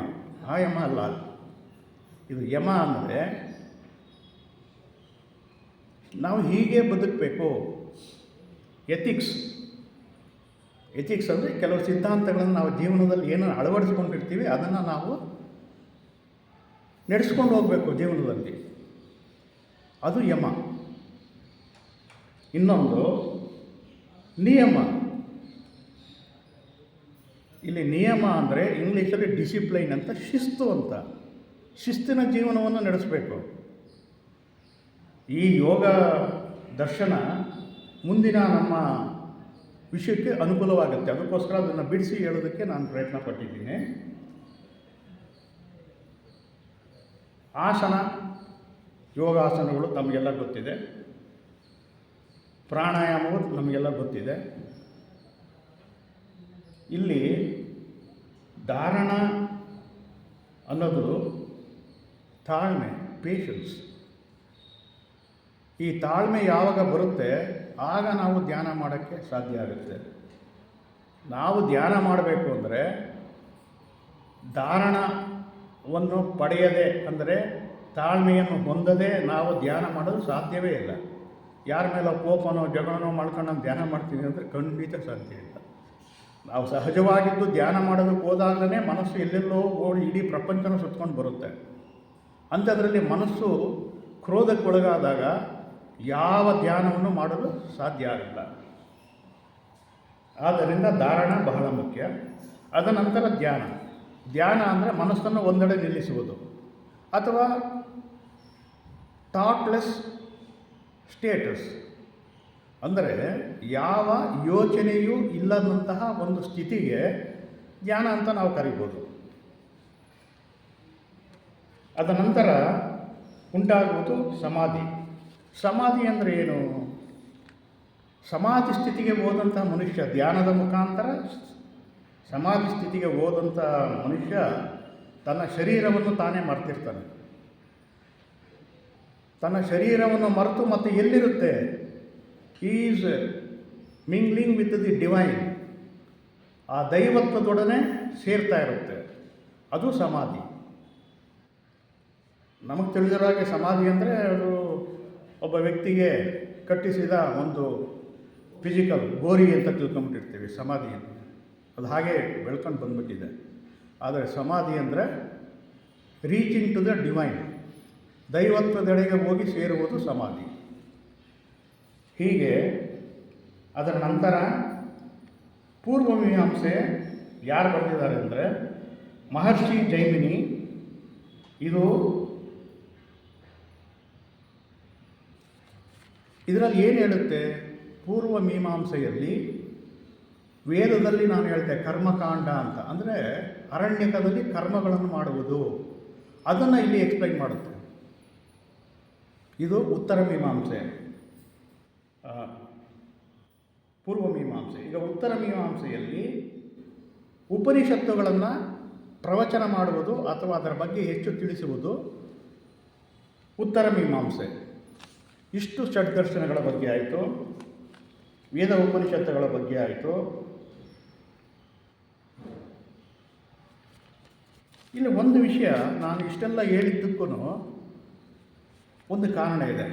ಆ ಯಮ ಅಲ್ಲ. ಇದು ಯಮ ಅಂದರೆ ನಾವು ಹೀಗೆ ಬದುಕಬೇಕು. ಎಥಿಕ್ಸ್ ಅಂದರೆ ಕೆಲವು ಸಿದ್ಧಾಂತಗಳನ್ನು ನಾವು ಜೀವನದಲ್ಲಿ ಏನನ್ನು ಅಳವಡಿಸ್ಕೊಂಡಿರ್ತೀವಿ ಅದನ್ನು ನಾವು ನಡೆಸ್ಕೊಂಡು ಹೋಗಬೇಕು ಜೀವನದಲ್ಲಿ, ಅದು ಯಮ. ಇನ್ನೊಂದು ನಿಯಮ. ಇಲ್ಲಿ ನಿಯಮ ಅಂದರೆ ಇಂಗ್ಲೀಷಲ್ಲಿ ಡಿಸಿಪ್ಲೈನ್ ಅಂತ, ಶಿಸ್ತು ಅಂತ. ಶಿಸ್ತಿನ ಜೀವನವನ್ನು ನಡೆಸಬೇಕು. ಈ ಯೋಗ ದರ್ಶನ ಮುಂದಿನ ನಮ್ಮ ವಿಷಯಕ್ಕೆ ಅನುಕೂಲವಾಗುತ್ತೆ. ಅದಕ್ಕೋಸ್ಕರ ಅದನ್ನು ಬಿಡಿಸಿ ಹೇಳೋದಕ್ಕೆ ನಾನು ಪ್ರಯತ್ನ ಪಟ್ಟಿದ್ದೀನಿ. ಆಸನ, ಯೋಗಾಸನಗಳು ತಮಗೆಲ್ಲ ಗೊತ್ತಿದೆ. ಪ್ರಾಣಾಯಾಮವು ನಮಗೆಲ್ಲ ಗೊತ್ತಿದೆ. ಇಲ್ಲಿ ಧಾರಣ ಅನ್ನೋದು ತಾಳ್ಮೆ, ಪೇಷನ್ಸ್. ಈ ತಾಳ್ಮೆ ಯಾವಾಗ ಬರುತ್ತೆ ಆಗ ನಾವು ಧ್ಯಾನ ಮಾಡೋಕ್ಕೆ ಸಾಧ್ಯ ಆಗುತ್ತೆ. ನಾವು ಧ್ಯಾನ ಮಾಡಬೇಕು ಅಂದರೆ ಧಾರಣವನ್ನು ಪಡೆಯದೆ, ಅಂದರೆ ತಾಳ್ಮೆಯನ್ನು ಹೊಂದದೆ ನಾವು ಧ್ಯಾನ ಮಾಡೋದು ಸಾಧ್ಯವೇ ಇಲ್ಲ. ಯಾರ ಮೇಲೆ ಕೋಪನೋ ಜಗಳನೋ ಮಾಡ್ಕೊಂಡು ನಾನು ಧ್ಯಾನ ಮಾಡ್ತೀನಿ ಅಂದರೆ ಖಂಡಿತ ಸಾಧ್ಯ ಇಲ್ಲ. ನಾವು ಸಹಜವಾಗಿದ್ದು ಧ್ಯಾನ ಮಾಡೋದಕ್ಕೆ ಹೋದಾಗಲೇ ಮನಸ್ಸು ಎಲ್ಲೆಲ್ಲೋ ಓಡಿ ಇಡೀ ಪ್ರಪಂಚನ ಸುತ್ಕೊಂಡು ಬರುತ್ತೆ. ಅಂಥದ್ರಲ್ಲಿ ಮನಸ್ಸು ಕ್ರೋಧಕ್ಕೊಳಗಾದಾಗ ಯಾವ ಧ್ಯಾನವನ್ನು ಮಾಡಲು ಸಾಧ್ಯ ಆಗಿಲ್ಲ. ಆದ್ದರಿಂದ ಧಾರಣ ಬಹಳ ಮುಖ್ಯ. ಅದನಂತರ ಧ್ಯಾನ. ಧ್ಯಾನ ಅಂದರೆ ಮನಸ್ಸನ್ನು ಒಂದೆಡೆ ನಿಲ್ಲಿಸುವುದು, ಅಥವಾ ಥಾಟ್ಲೆಸ್ ಸ್ಟೇಟಸ್, ಅಂದರೆ ಯಾವ ಯೋಚನೆಯೂ ಇಲ್ಲದಂತಹ ಒಂದು ಸ್ಥಿತಿಗೆ ಧ್ಯಾನ ಅಂತ ನಾವು ಕರಿಬೋದು. ಅದ ನಂತರ ಉಂಟಾಗುವುದು ಸಮಾಧಿ. ಸಮಾಧಿ ಅಂದರೆ ಏನು? ಸಮಾಧಿ ಸ್ಥಿತಿಗೆ ಹೋದಂಥ ಮನುಷ್ಯ, ಧ್ಯಾನದ ಮುಖಾಂತರ ಸಮಾಧಿ ಸ್ಥಿತಿಗೆ ಹೋದಂಥ ಮನುಷ್ಯ ತನ್ನ ಶರೀರವನ್ನು ತಾನೇ ಮರ್ತಿರ್ತಾನೆ. ತನ್ನ ಶರೀರವನ್ನು ಮರೆತು ಮತ್ತೆ ಎಲ್ಲಿರುತ್ತೆ? Is mingling with the divine. ಆ ದೈವತ್ವದೊಡನೆ ಸೇರ್ತಾ ಇರುತ್ತೆ. ಅದು ಸಮಾಧಿ. ನಮಗೆ ತಿಳಿದಿರೋ ಹಾಗೆ ಸಮಾಧಿ ಅಂದರೆ ಅದು ಒಬ್ಬ ವ್ಯಕ್ತಿಗೆ ಕಟ್ಟಿಸಿದ ಒಂದು ಫಿಸಿಕಲ್ ಗೋರಿ ಅಂತ ತಿಳ್ಕೊಂಬಿಟ್ಟಿರ್ತೀವಿ ಸಮಾಧಿಯನ್ನು. ಅದು ಹಾಗೆ ಬೆಳ್ಕೊಂಡು ಬಂದ್ಬಿಟ್ಟಿದೆ. ಆದರೆ ಸಮಾಧಿ ಅಂದರೆ ರೀಚಿಂಗ್ ಟು ದ ಡಿವೈನ್, ದೈವತ್ವದೆಡೆಗೆ ಹೋಗಿ ಸೇರುವುದು ಸಮಾಧಿ. ಹೀಗೆ ಅದರ ನಂತರ ಪೂರ್ವಮೀಮಾಂಸೆ ಯಾರು ಬರೆದಿದ್ದಾರೆ ಅಂದರೆ ಮಹರ್ಷಿ ಜೈಮಿನಿ. ಇದರಲ್ಲಿ ಏನು ಹೇಳುತ್ತೆ? ಪೂರ್ವಮೀಮಾಂಸೆಯಲ್ಲಿ ವೇದದಲ್ಲಿ ನಾನು ಹೇಳ್ತೆ ಕರ್ಮಕಾಂಡ ಅಂತ, ಅಂದರೆ ಅರಣ್ಯಕದಲ್ಲಿ ಕರ್ಮಗಳನ್ನು ಮಾಡುವುದು, ಅದನ್ನು ಇಲ್ಲಿ ಎಕ್ಸ್ಪ್ಲೈನ್ ಮಾಡುತ್ತೆ. ಇದು ಉತ್ತರ ಮೀಮಾಂಸೆ, ಪೂರ್ವಮೀಮಾಂಸೆ. ಈಗ ಉತ್ತರ ಮೀಮಾಂಸೆಯಲ್ಲಿ ಉಪನಿಷತ್ತುಗಳನ್ನು ಪ್ರವಚನ ಮಾಡುವುದು ಅಥವಾ ಅದರ ಬಗ್ಗೆ ಹೆಚ್ಚು ತಿಳಿಸುವುದು ಉತ್ತರ ಮೀಮಾಂಸೆ. ಇಷ್ಟು ಷಡ್ದರ್ಶನಗಳ ಬಗ್ಗೆ ಆಯಿತು, ವೇದ ಉಪನಿಷತ್ತುಗಳ ಬಗ್ಗೆ ಆಯಿತು. ಇಲ್ಲಿ ಒಂದು ವಿಷಯ, ನಾನು ಇಷ್ಟೆಲ್ಲ ಹೇಳಿದ್ದಕ್ಕೂ ಒಂದು ಕಾರಣ ಇದೆ.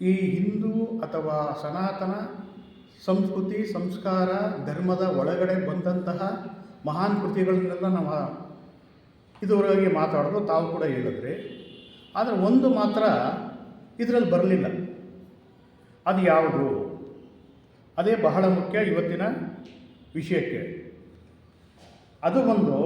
ಈ ಹಿಂದೂ ಅಥವಾ ಸನಾತನ ಸಂಸ್ಕೃತಿ ಸಂಸ್ಕಾರ ಧರ್ಮದ ಒಳಗಡೆ ಬಂದಂತಹ ಮಹಾನ್ ಕೃತಿಗಳನ್ನೆಲ್ಲ ನಾವು ಇದುವರೆಗೆ ಮಾತಾಡೋದು, ತಾವು ಕೂಡ ಹೇಳಿದ್ರಿ. ಆದರೆ ಒಂದು ಮಾತ್ರ ಇದರಲ್ಲಿ ಬರಲಿಲ್ಲ. ಅದು ಯಾವುದು? ಅದೇ ಬಹಳ ಮುಖ್ಯ ಇವತ್ತಿನ ವಿಷಯಕ್ಕೆ. ಅದು ಒಂದು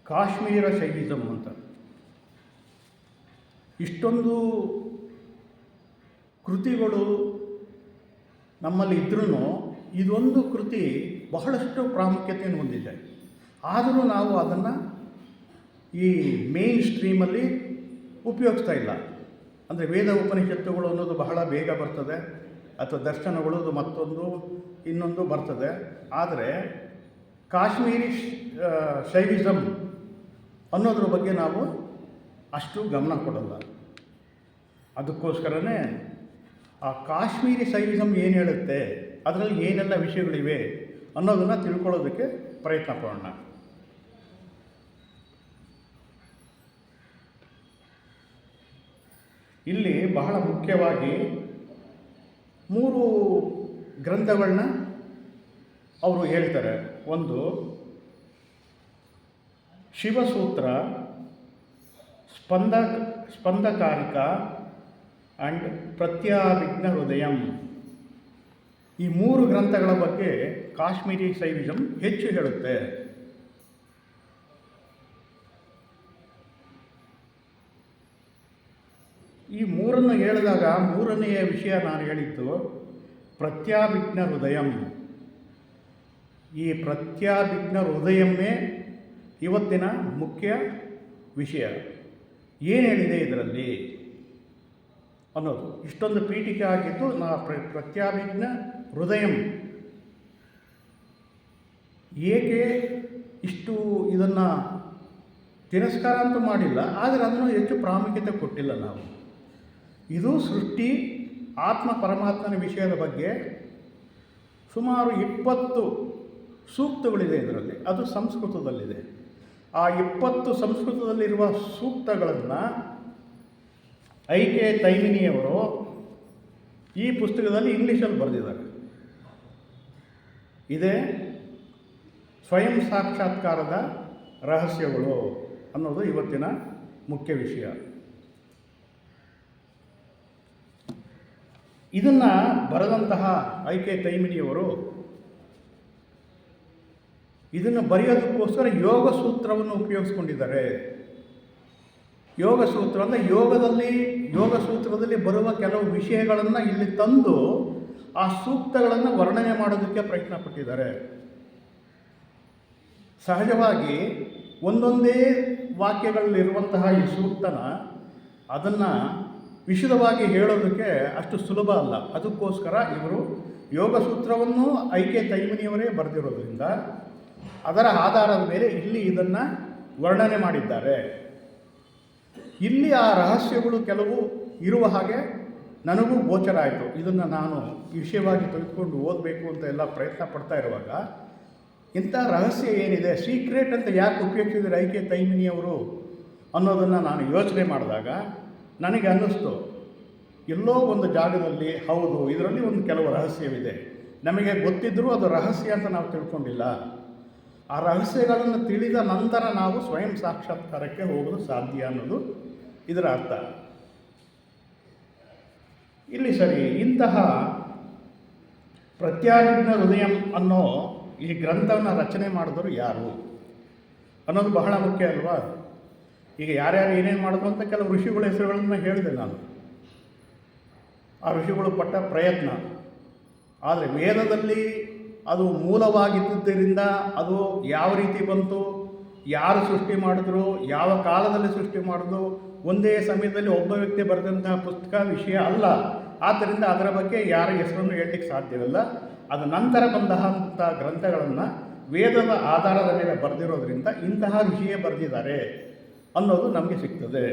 ಕಾಶ್ಮೀರ ಶೈವಿಸಮ್ ಅಂತ. ಇಷ್ಟೊಂದು ಕೃತಿಗಳು ನಮ್ಮಲ್ಲಿ ಇದ್ರೂ ಇದೊಂದು ಕೃತಿ ಬಹಳಷ್ಟು ಪ್ರಾಮುಖ್ಯತೆಯನ್ನು ಹೊಂದಿದೆ. ಆದರೂ ನಾವು ಅದನ್ನು ಈ ಮೇನ್ ಸ್ಟ್ರೀಮಲ್ಲಿ ಉಪಯೋಗಿಸ್ತಾ ಇಲ್ಲ. ಅಂದರೆ ವೇದ ಉಪನಿಷತ್ತುಗಳು ಅನ್ನೋದು ಬಹಳ ಬೇಗ ಬರ್ತದೆ, ಅಥವಾ ದರ್ಶನಗಳು ಮತ್ತೊಂದು ಇನ್ನೊಂದು ಬರ್ತದೆ. ಆದರೆ ಕಾಶ್ಮೀರಿ ಶೈವಿಸಮ್ ಅನ್ನೋದ್ರ ಬಗ್ಗೆ ನಾವು ಅಷ್ಟು ಗಮನ ಕೊಡಲ್ಲ. ಅದಕ್ಕೋಸ್ಕರನೇ ಆ ಕಾಶ್ಮೀರಿ ಶೈವಿಸಮ್ ಏನು ಹೇಳುತ್ತೆ, ಅದರಲ್ಲಿ ಏನೆಲ್ಲ ವಿಷಯಗಳಿವೆ ಅನ್ನೋದನ್ನು ತಿಳ್ಕೊಳ್ಳೋದಕ್ಕೆ ಪ್ರಯತ್ನ ಪಡೋಣ. ಇಲ್ಲಿ ಬಹಳ ಮುಖ್ಯವಾಗಿ 3 ಗ್ರಂಥಗಳನ್ನ ಅವರು ಹೇಳ್ತಾರೆ. ಒಂದು ಶಿವಸೂತ್ರ, ಸ್ಪಂದಕಾರಿಕ ಆ್ಯಂಡ್ ಪ್ರತ್ಯಾಭಿಜ್ಞ ಹೃದಯಂ. ಈ 3 ಗ್ರಂಥಗಳ ಬಗ್ಗೆ ಕಾಶ್ಮೀರಿ ಶೈವಿಸಮ್ ಹೆಚ್ಚು ಹೇಳುತ್ತೆ. ಈ 3ನ್ನು ಹೇಳಿದಾಗ 3ನೆಯ ವಿಷಯ ನಾನು ಹೇಳಿದ್ದು ಪ್ರತ್ಯಾಭಿಜ್ಞ ಹೃದಯಂ. ಈ ಪ್ರತ್ಯಾಭಿಜ್ಞ ಹೃದಯಮ್ಮೇ ಇವತ್ತಿನ ಮುಖ್ಯ ವಿಷಯ. ಏನು ಹೇಳಿದೆ ಇದರಲ್ಲಿ ಅನ್ನೋದು ಇಷ್ಟೊಂದು ಪೀಠಿಕೆ ಆಗಿದ್ದು. ಪ್ರತ್ಯಾಭಿಜ್ಞ ಹೃದಯಂ ಏಕೆ ಇಷ್ಟು ಇದನ್ನು ತಿರಸ್ಕಾರ ಅಂತೂ ಮಾಡಿಲ್ಲ, ಆದರೆ ಅದನ್ನು ಹೆಚ್ಚು ಪ್ರಾಮುಖ್ಯತೆ ಕೊಟ್ಟಿಲ್ಲ ನಾವು. ಇದು ಸೃಷ್ಟಿ ಆತ್ಮ ಪರಮಾತ್ಮನ ವಿಷಯದ ಬಗ್ಗೆ ಸುಮಾರು 20 ಸೂಕ್ತಗಳಿದೆ ಇದರಲ್ಲಿ. ಅದು ಸಂಸ್ಕೃತದಲ್ಲಿದೆ. ಆ 20 ಸಂಸ್ಕೃತದಲ್ಲಿರುವ ಸೂಕ್ತಗಳನ್ನು ಐಕೆ ತೈಮಿನಿಯವರು ಈ ಪುಸ್ತಕದಲ್ಲಿ ಇಂಗ್ಲೀಷಲ್ಲಿ ಬರೆದಿದ್ದಾರೆ. ಇದೇ ಸ್ವಯಂ ಸಾಕ್ಷಾತ್ಕಾರದ ರಹಸ್ಯಗಳು ಅನ್ನೋದು ಇವತ್ತಿನ ಮುಖ್ಯ ವಿಷಯ. ಇದನ್ನು ಬರೆದಂತಹ ಐಕೆ ತೈಮಿನಿಯವರು ಇದನ್ನು ಬರೆಯೋದಕ್ಕೋಸ್ಕರ ಯೋಗ ಸೂತ್ರವನ್ನು ಉಪಯೋಗಿಸ್ಕೊಂಡಿದ್ದಾರೆ. ಯೋಗ ಸೂತ್ರ ಅಂದರೆ ಯೋಗ ಸೂತ್ರದಲ್ಲಿ ಬರುವ ಕೆಲವು ವಿಷಯಗಳನ್ನು ಇಲ್ಲಿ ತಂದು ಆ ಸೂಕ್ತಗಳನ್ನು ವರ್ಣನೆ ಮಾಡೋದಕ್ಕೆ ಪ್ರಯತ್ನ ಪಟ್ಟಿದ್ದಾರೆ. ಸಹಜವಾಗಿ ಒಂದೊಂದೇ ವಾಕ್ಯಗಳಲ್ಲಿರುವಂತಹ ಈ ಸೂಕ್ತನ ಅದನ್ನು ವಿಶದವಾಗಿ ಹೇಳೋದಕ್ಕೆ ಅಷ್ಟು ಸುಲಭ ಅಲ್ಲ. ಅದಕ್ಕೋಸ್ಕರ ಇವರು ಯೋಗ ಸೂತ್ರವನ್ನು ಐಕೆ ತೈಮಿನಿಯವರೇ ಬರೆದಿರೋದ್ರಿಂದ ಅದರ ಆಧಾರದ ಮೇಲೆ ಇಲ್ಲಿ ಇದನ್ನು ವರ್ಣನೆ ಮಾಡಿದ್ದಾರೆ. ಇಲ್ಲಿ ಆ ರಹಸ್ಯಗಳು ಕೆಲವು ಇರುವ ಹಾಗೆ ನನಗೂ ಗೋಚರ ಆಯಿತು. ಇದನ್ನು ನಾನು ವಿಷಯವಾಗಿ ತೆಗೆದುಕೊಂಡು ಓದಬೇಕು ಅಂತ ಎಲ್ಲ ಪ್ರಯತ್ನ ಪಡ್ತಾ ಇರುವಾಗ ಇಂಥ ರಹಸ್ಯ ಏನಿದೆ, ಸೀಕ್ರೆಟ್ ಅಂತ ಯಾಕೆ ಉಪಯೋಗಿಸಿದರೆ ಐಕೆ ತೈಮಿನಿಯವರು ಅನ್ನೋದನ್ನು ನಾನು ಯೋಚನೆ ಮಾಡಿದಾಗ ನನಗೆ ಅನ್ನಿಸ್ತು, ಎಲ್ಲೋ ಒಂದು ಜಾಗದಲ್ಲಿ ಹೌದು ಇದರಲ್ಲಿ ಒಂದು ಕೆಲವು ರಹಸ್ಯವಿದೆ. ನಮಗೆ ಗೊತ್ತಿದ್ದರೂ ಅದು ರಹಸ್ಯ ಅಂತ ನಾವು ತಿಳ್ಕೊಂಡಿಲ್ಲ. ಆ ರಹಸ್ಯಗಳನ್ನು ತಿಳಿದ ನಂತರ ನಾವು ಸ್ವಯಂ ಸಾಕ್ಷಾತ್ಕಾರಕ್ಕೆ ಹೋಗೋದು ಸಾಧ್ಯ ಅನ್ನೋದು ಇದರ ಅರ್ಥ. ಇಲ್ಲಿ ಸರಿ, ಇಂತಹ ಪ್ರತ್ಯಾಭಿಜ್ಞ ಹೃದಯಂ ಅನ್ನೋ ಈ ಗ್ರಂಥವನ್ನು ರಚನೆ ಮಾಡಿದವರು ಯಾರು ಅನ್ನೋದು ಬಹಳ ಮುಖ್ಯ ಅಲ್ವಾ. ಈಗ ಯಾರ್ಯಾರು ಏನೇನು ಮಾಡಿದ್ರು ಅಂತ ಕೆಲವು ಋಷಿಗಳ ಹೆಸರುಗಳನ್ನು ಹೇಳಿದೆ ನಾನು. ಆ ಋಷಿಗಳು ಪಟ್ಟ ಪ್ರಯತ್ನ. ಆದರೆ ವೇದದಲ್ಲಿ ಅದು ಮೂಲವಾಗಿದ್ದರಿಂದ ಅದು ಯಾವ ರೀತಿ ಬಂತು, ಯಾರು ಸೃಷ್ಟಿ ಮಾಡಿದ್ರು, ಯಾವ ಕಾಲದಲ್ಲಿ ಸೃಷ್ಟಿ ಮಾಡಿದ್ರು, ಒಂದೇ ಸಮಯದಲ್ಲಿ ಒಬ್ಬ ವ್ಯಕ್ತಿ ಬರೆದಂತಹ ಪುಸ್ತಕ ವಿಷಯ ಅಲ್ಲ. ಆದ್ದರಿಂದ ಅದರ ಬಗ್ಗೆ ಯಾರ ಹೆಸರನ್ನು ಹೇಳಲಿಕ್ಕೆ ಸಾಧ್ಯವಿಲ್ಲ. ಅದು ನಂತರ ಬಂದಂಥ ಗ್ರಂಥಗಳನ್ನು ವೇದದ ಆಧಾರದ ಮೇಲೆ ಬರೆದಿರೋದ್ರಿಂದ ಇಂತಹ ಋಷಿಯೇ ಬರೆದಿದ್ದಾರೆ ಅನ್ನೋದು ನಮಗೆ ಸಿಗ್ತದೆ.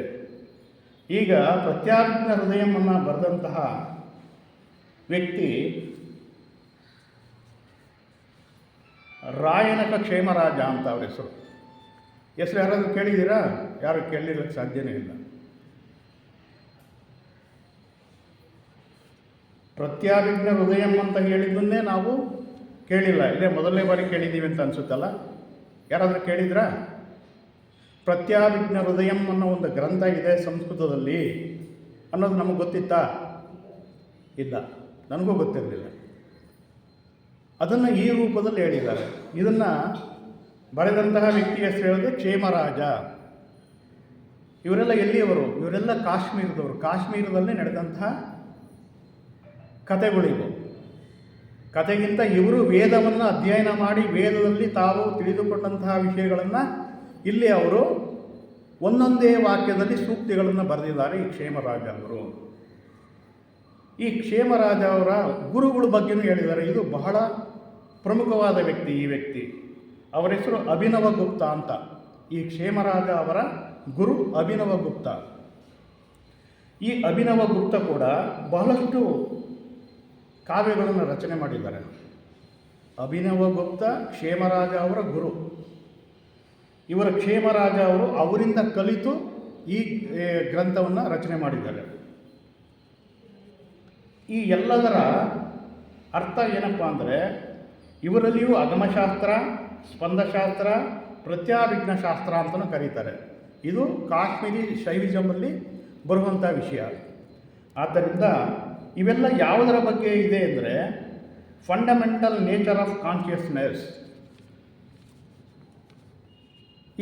ಈಗ ಪ್ರತ್ಯಾಜ್ಞ ಹೃದಯವನ್ನು ಬರೆದಂತಹ ವ್ಯಕ್ತಿ ರಾಯನಕ ಕ್ಷೇಮರಾಜ ಅಂತ ಅವ್ರ ಹೆಸರು ಯಾರಾದರೂ ಕೇಳಿದ್ದೀರಾ? ಯಾರು ಕೇಳಿರೋಕ್ಕೆ ಸಾಧ್ಯನೇ ಇಲ್ಲ. ಪ್ರತ್ಯಾಭಿಜ್ಞ ಹೃದಯಂ ಅಂತ ಹೇಳಿದ್ದನ್ನೇ ನಾವು ಕೇಳಿಲ್ಲ, ಇದೇ ಮೊದಲನೇ ಬಾರಿ ಕೇಳಿದ್ದೀವಿ ಅಂತ ಅನಿಸುತ್ತಲ್ಲ. ಯಾರಾದರೂ ಕೇಳಿದ್ರಾ? ಪ್ರತ್ಯಾಭಿಜ್ಞ ಹೃದಯಂ ಅನ್ನೋ ಒಂದು ಗ್ರಂಥ ಇದೆ ಸಂಸ್ಕೃತದಲ್ಲಿ ಅನ್ನೋದು ನಮಗೆ ಗೊತ್ತಿತ್ತಾ? ಇಲ್ಲ, ನನಗೂ ಗೊತ್ತಿರಲಿಲ್ಲ. ಅದನ್ನು ಈ ರೂಪದಲ್ಲಿ ಹೇಳಿದ್ದಾರೆ. ಇದನ್ನು ಬರೆದಂತಹ ವ್ಯಕ್ತಿ ಹೆಸರು ಹೇಳಿದ್ರೆ ಕ್ಷೇಮರಾಜ. ಇವರೆಲ್ಲ ಎಲ್ಲಿಯವರು? ಇವರೆಲ್ಲ ಕಾಶ್ಮೀರದವರು. ಕಾಶ್ಮೀರದಲ್ಲಿ ನಡೆದಂತಹ ಕಥೆಗಳಿವು. ಕಥೆಗಿಂತ ಇವರು ವೇದವನ್ನು ಅಧ್ಯಯನ ಮಾಡಿ ವೇದದಲ್ಲಿ ತಾವು ತಿಳಿದುಕೊಂಡಂತಹ ವಿಷಯಗಳನ್ನು ಇಲ್ಲಿ ಅವರು ಒಂದೊಂದೇ ವಾಕ್ಯದಲ್ಲಿ ಸೂಕ್ತಿಗಳನ್ನು ಬರೆದಿದ್ದಾರೆ ಈ ಕ್ಷೇಮರಾಜ ಅವರು. ಈ ಕ್ಷೇಮರಾಜ ಅವರ ಗುರುಗಳ ಬಗ್ಗೆಯೂ ಹೇಳಿದ್ದಾರೆ. ಇದು ಬಹಳ ಪ್ರಮುಖವಾದ ವ್ಯಕ್ತಿ. ಈ ವ್ಯಕ್ತಿ ಅವರ ಹೆಸರು ಅಭಿನವ ಗುಪ್ತ ಅಂತ. ಈ ಕ್ಷೇಮರಾಜ ಅವರ ಗುರು ಅಭಿನವ ಗುಪ್ತ. ಈ ಅಭಿನವ ಗುಪ್ತ ಕೂಡ ಬಹಳಷ್ಟು ಕಾವ್ಯಗಳನ್ನು ರಚನೆ ಮಾಡಿದ್ದಾರೆ. ಅಭಿನವ ಗುಪ್ತ ಕ್ಷೇಮರಾಜ ಅವರ ಗುರು. ಇವರ ಕ್ಷೇಮರಾಜ ಅವರು ಅವರಿಂದ ಕಲಿತು ಈ ಗ್ರಂಥವನ್ನು ರಚನೆ ಮಾಡಿದ್ದಾರೆ. ಈ ಎಲ್ಲದರ ಅರ್ಥ ಏನಪ್ಪ ಅಂದರೆ, ಇವರಲ್ಲಿಯೂ ಅಗಮಶಾಸ್ತ್ರ, ಸ್ಪಂದಶಾಸ್ತ್ರ, ಪ್ರತ್ಯಾಭಿಜ್ಞ ಶಾಸ್ತ್ರ ಅಂತಲೂ ಕರೀತಾರೆ. ಇದು ಕಾಶ್ಮೀರಿ ಶೈವಿಸಮಲ್ಲಿ ಬರುವಂಥ ವಿಷಯ. ಆದ್ದರಿಂದ ಇವೆಲ್ಲ ಯಾವುದರ ಬಗ್ಗೆ ಇದೆ ಅಂದರೆ, ಫಂಡಮೆಂಟಲ್ ನೇಚರ್ ಆಫ್ ಕಾನ್ಷಿಯಸ್ನೆಸ್.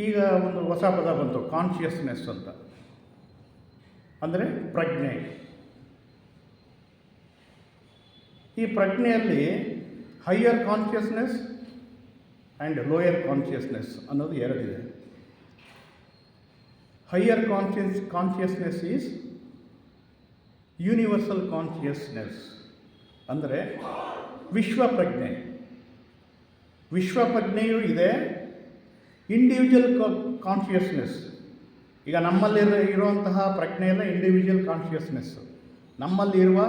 ಈಗ ಒಂದು ಹೊಸ ಪದ ಬಂತು, ಕಾನ್ಷಿಯಸ್ನೆಸ್ ಅಂತ. ಅಂದರೆ ಪ್ರಜ್ಞೆ. ಈ ಪ್ರಜ್ಞೆಯಲ್ಲಿ higher consciousness and lower consciousness ಅನ್ನೋದು ಎರಡಿದೆ. Higher consciousness is universal consciousness, ಅಂದರೆ ವಿಶ್ವಪ್ರಜ್ಞೆ. ವಿಶ್ವಪ್ರಜ್ಞೆಯೂ ಇದೆ, ಇಂಡಿವಿಜುವಲ್ ಕಾನ್ಷಿಯಸ್ನೆಸ್. ಈಗ ನಮ್ಮಲ್ಲಿ ಇರುವಂತಹ ಪ್ರಜ್ಞೆ ಎಲ್ಲ ಇಂಡಿವಿಜುವಲ್ ಕಾನ್ಷಿಯಸ್ನೆಸ್. ನಮ್ಮಲ್ಲಿರುವ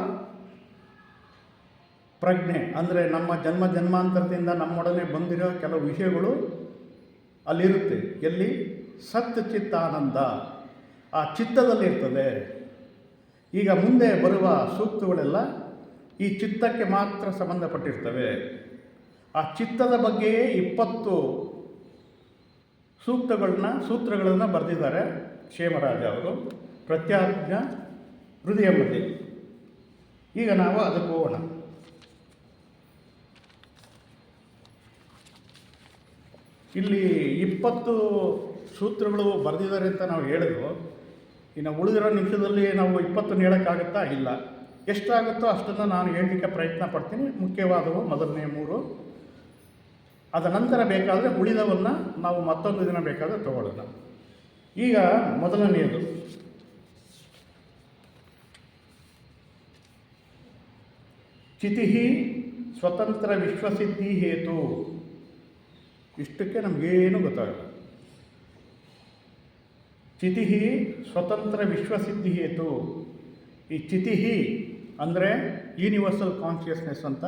ಪ್ರಜ್ಞೆ ಅಂದರೆ ನಮ್ಮ ಜನ್ಮಾಂತರದಿಂದ ನಮ್ಮೊಡನೆ ಬಂದಿರೋ ಕೆಲವು ವಿಷಯಗಳು ಅಲ್ಲಿರುತ್ತೆ. ಎಲ್ಲಿ? ಸತ್ ಚಿತ್ತಾನಂದ, ಆ ಚಿತ್ತದಲ್ಲಿರ್ತದೆ. ಈಗ ಮುಂದೆ ಬರುವ ಸೂಕ್ತಗಳೆಲ್ಲ ಈ ಚಿತ್ತಕ್ಕೆ ಮಾತ್ರ ಸಂಬಂಧಪಟ್ಟಿರ್ತವೆ. ಆ ಚಿತ್ತದ ಬಗ್ಗೆಯೇ 20 ಸೂತ್ರಗಳನ್ನು ಬರೆದಿದ್ದಾರೆ ಕ್ಷೇಮರಾಜ ಅವರು ಪ್ರತ್ಯಾಜ್ಞ ಹೃದಯದಲ್ಲಿ. ಈಗ ನಾವು ಅದಕ್ಕೆ ಹೋಗೋಣ. ಇಲ್ಲಿ 20 ಸೂತ್ರಗಳು ಬರೆದಿದ್ದಾರೆ ಅಂತ ನಾವು ಹೇಳಿದ್ರು. ಇನ್ನು ಉಳಿದಿರೋ ನಿಮಿಷದಲ್ಲಿ ನಾವು 20 ಹೇಳೋಕ್ಕಾಗುತ್ತಾ? ಇಲ್ಲ. ಎಷ್ಟಾಗುತ್ತೋ ಅಷ್ಟನ್ನು ನಾನು ಹೇಳಲಿಕ್ಕೆ ಪ್ರಯತ್ನ ಪಡ್ತೀನಿ. ಮುಖ್ಯವಾದವು ಮೊದಲನೇ 3. ಅದ ನಂತರ ಬೇಕಾದರೆ ಉಳಿದವನ್ನು ನಾವು ಮತ್ತೊಂದು ದಿನ ಬೇಕಾದರೆ ತಗೊಳ್ಳೋಣ. ಈಗ ಮೊದಲನೆಯದು, ಚಿತಿ ಸ್ವತಂತ್ರ ವಿಶ್ವಸಿದ್ಧಿ ಹೇತು. ಇಷ್ಟಕ್ಕೆ ನಮಗೇನು ಗೊತ್ತಾಗಲ್ಲ. ಚಿತಿ ಸ್ವತಂತ್ರ ವಿಶ್ವಸಿದ್ಧಿ ಹೇತು. ಈ ಚಿತಿ ಅಂದರೆ ಯೂನಿವರ್ಸಲ್ ಕಾನ್ಷಿಯಸ್ನೆಸ್ ಅಂತ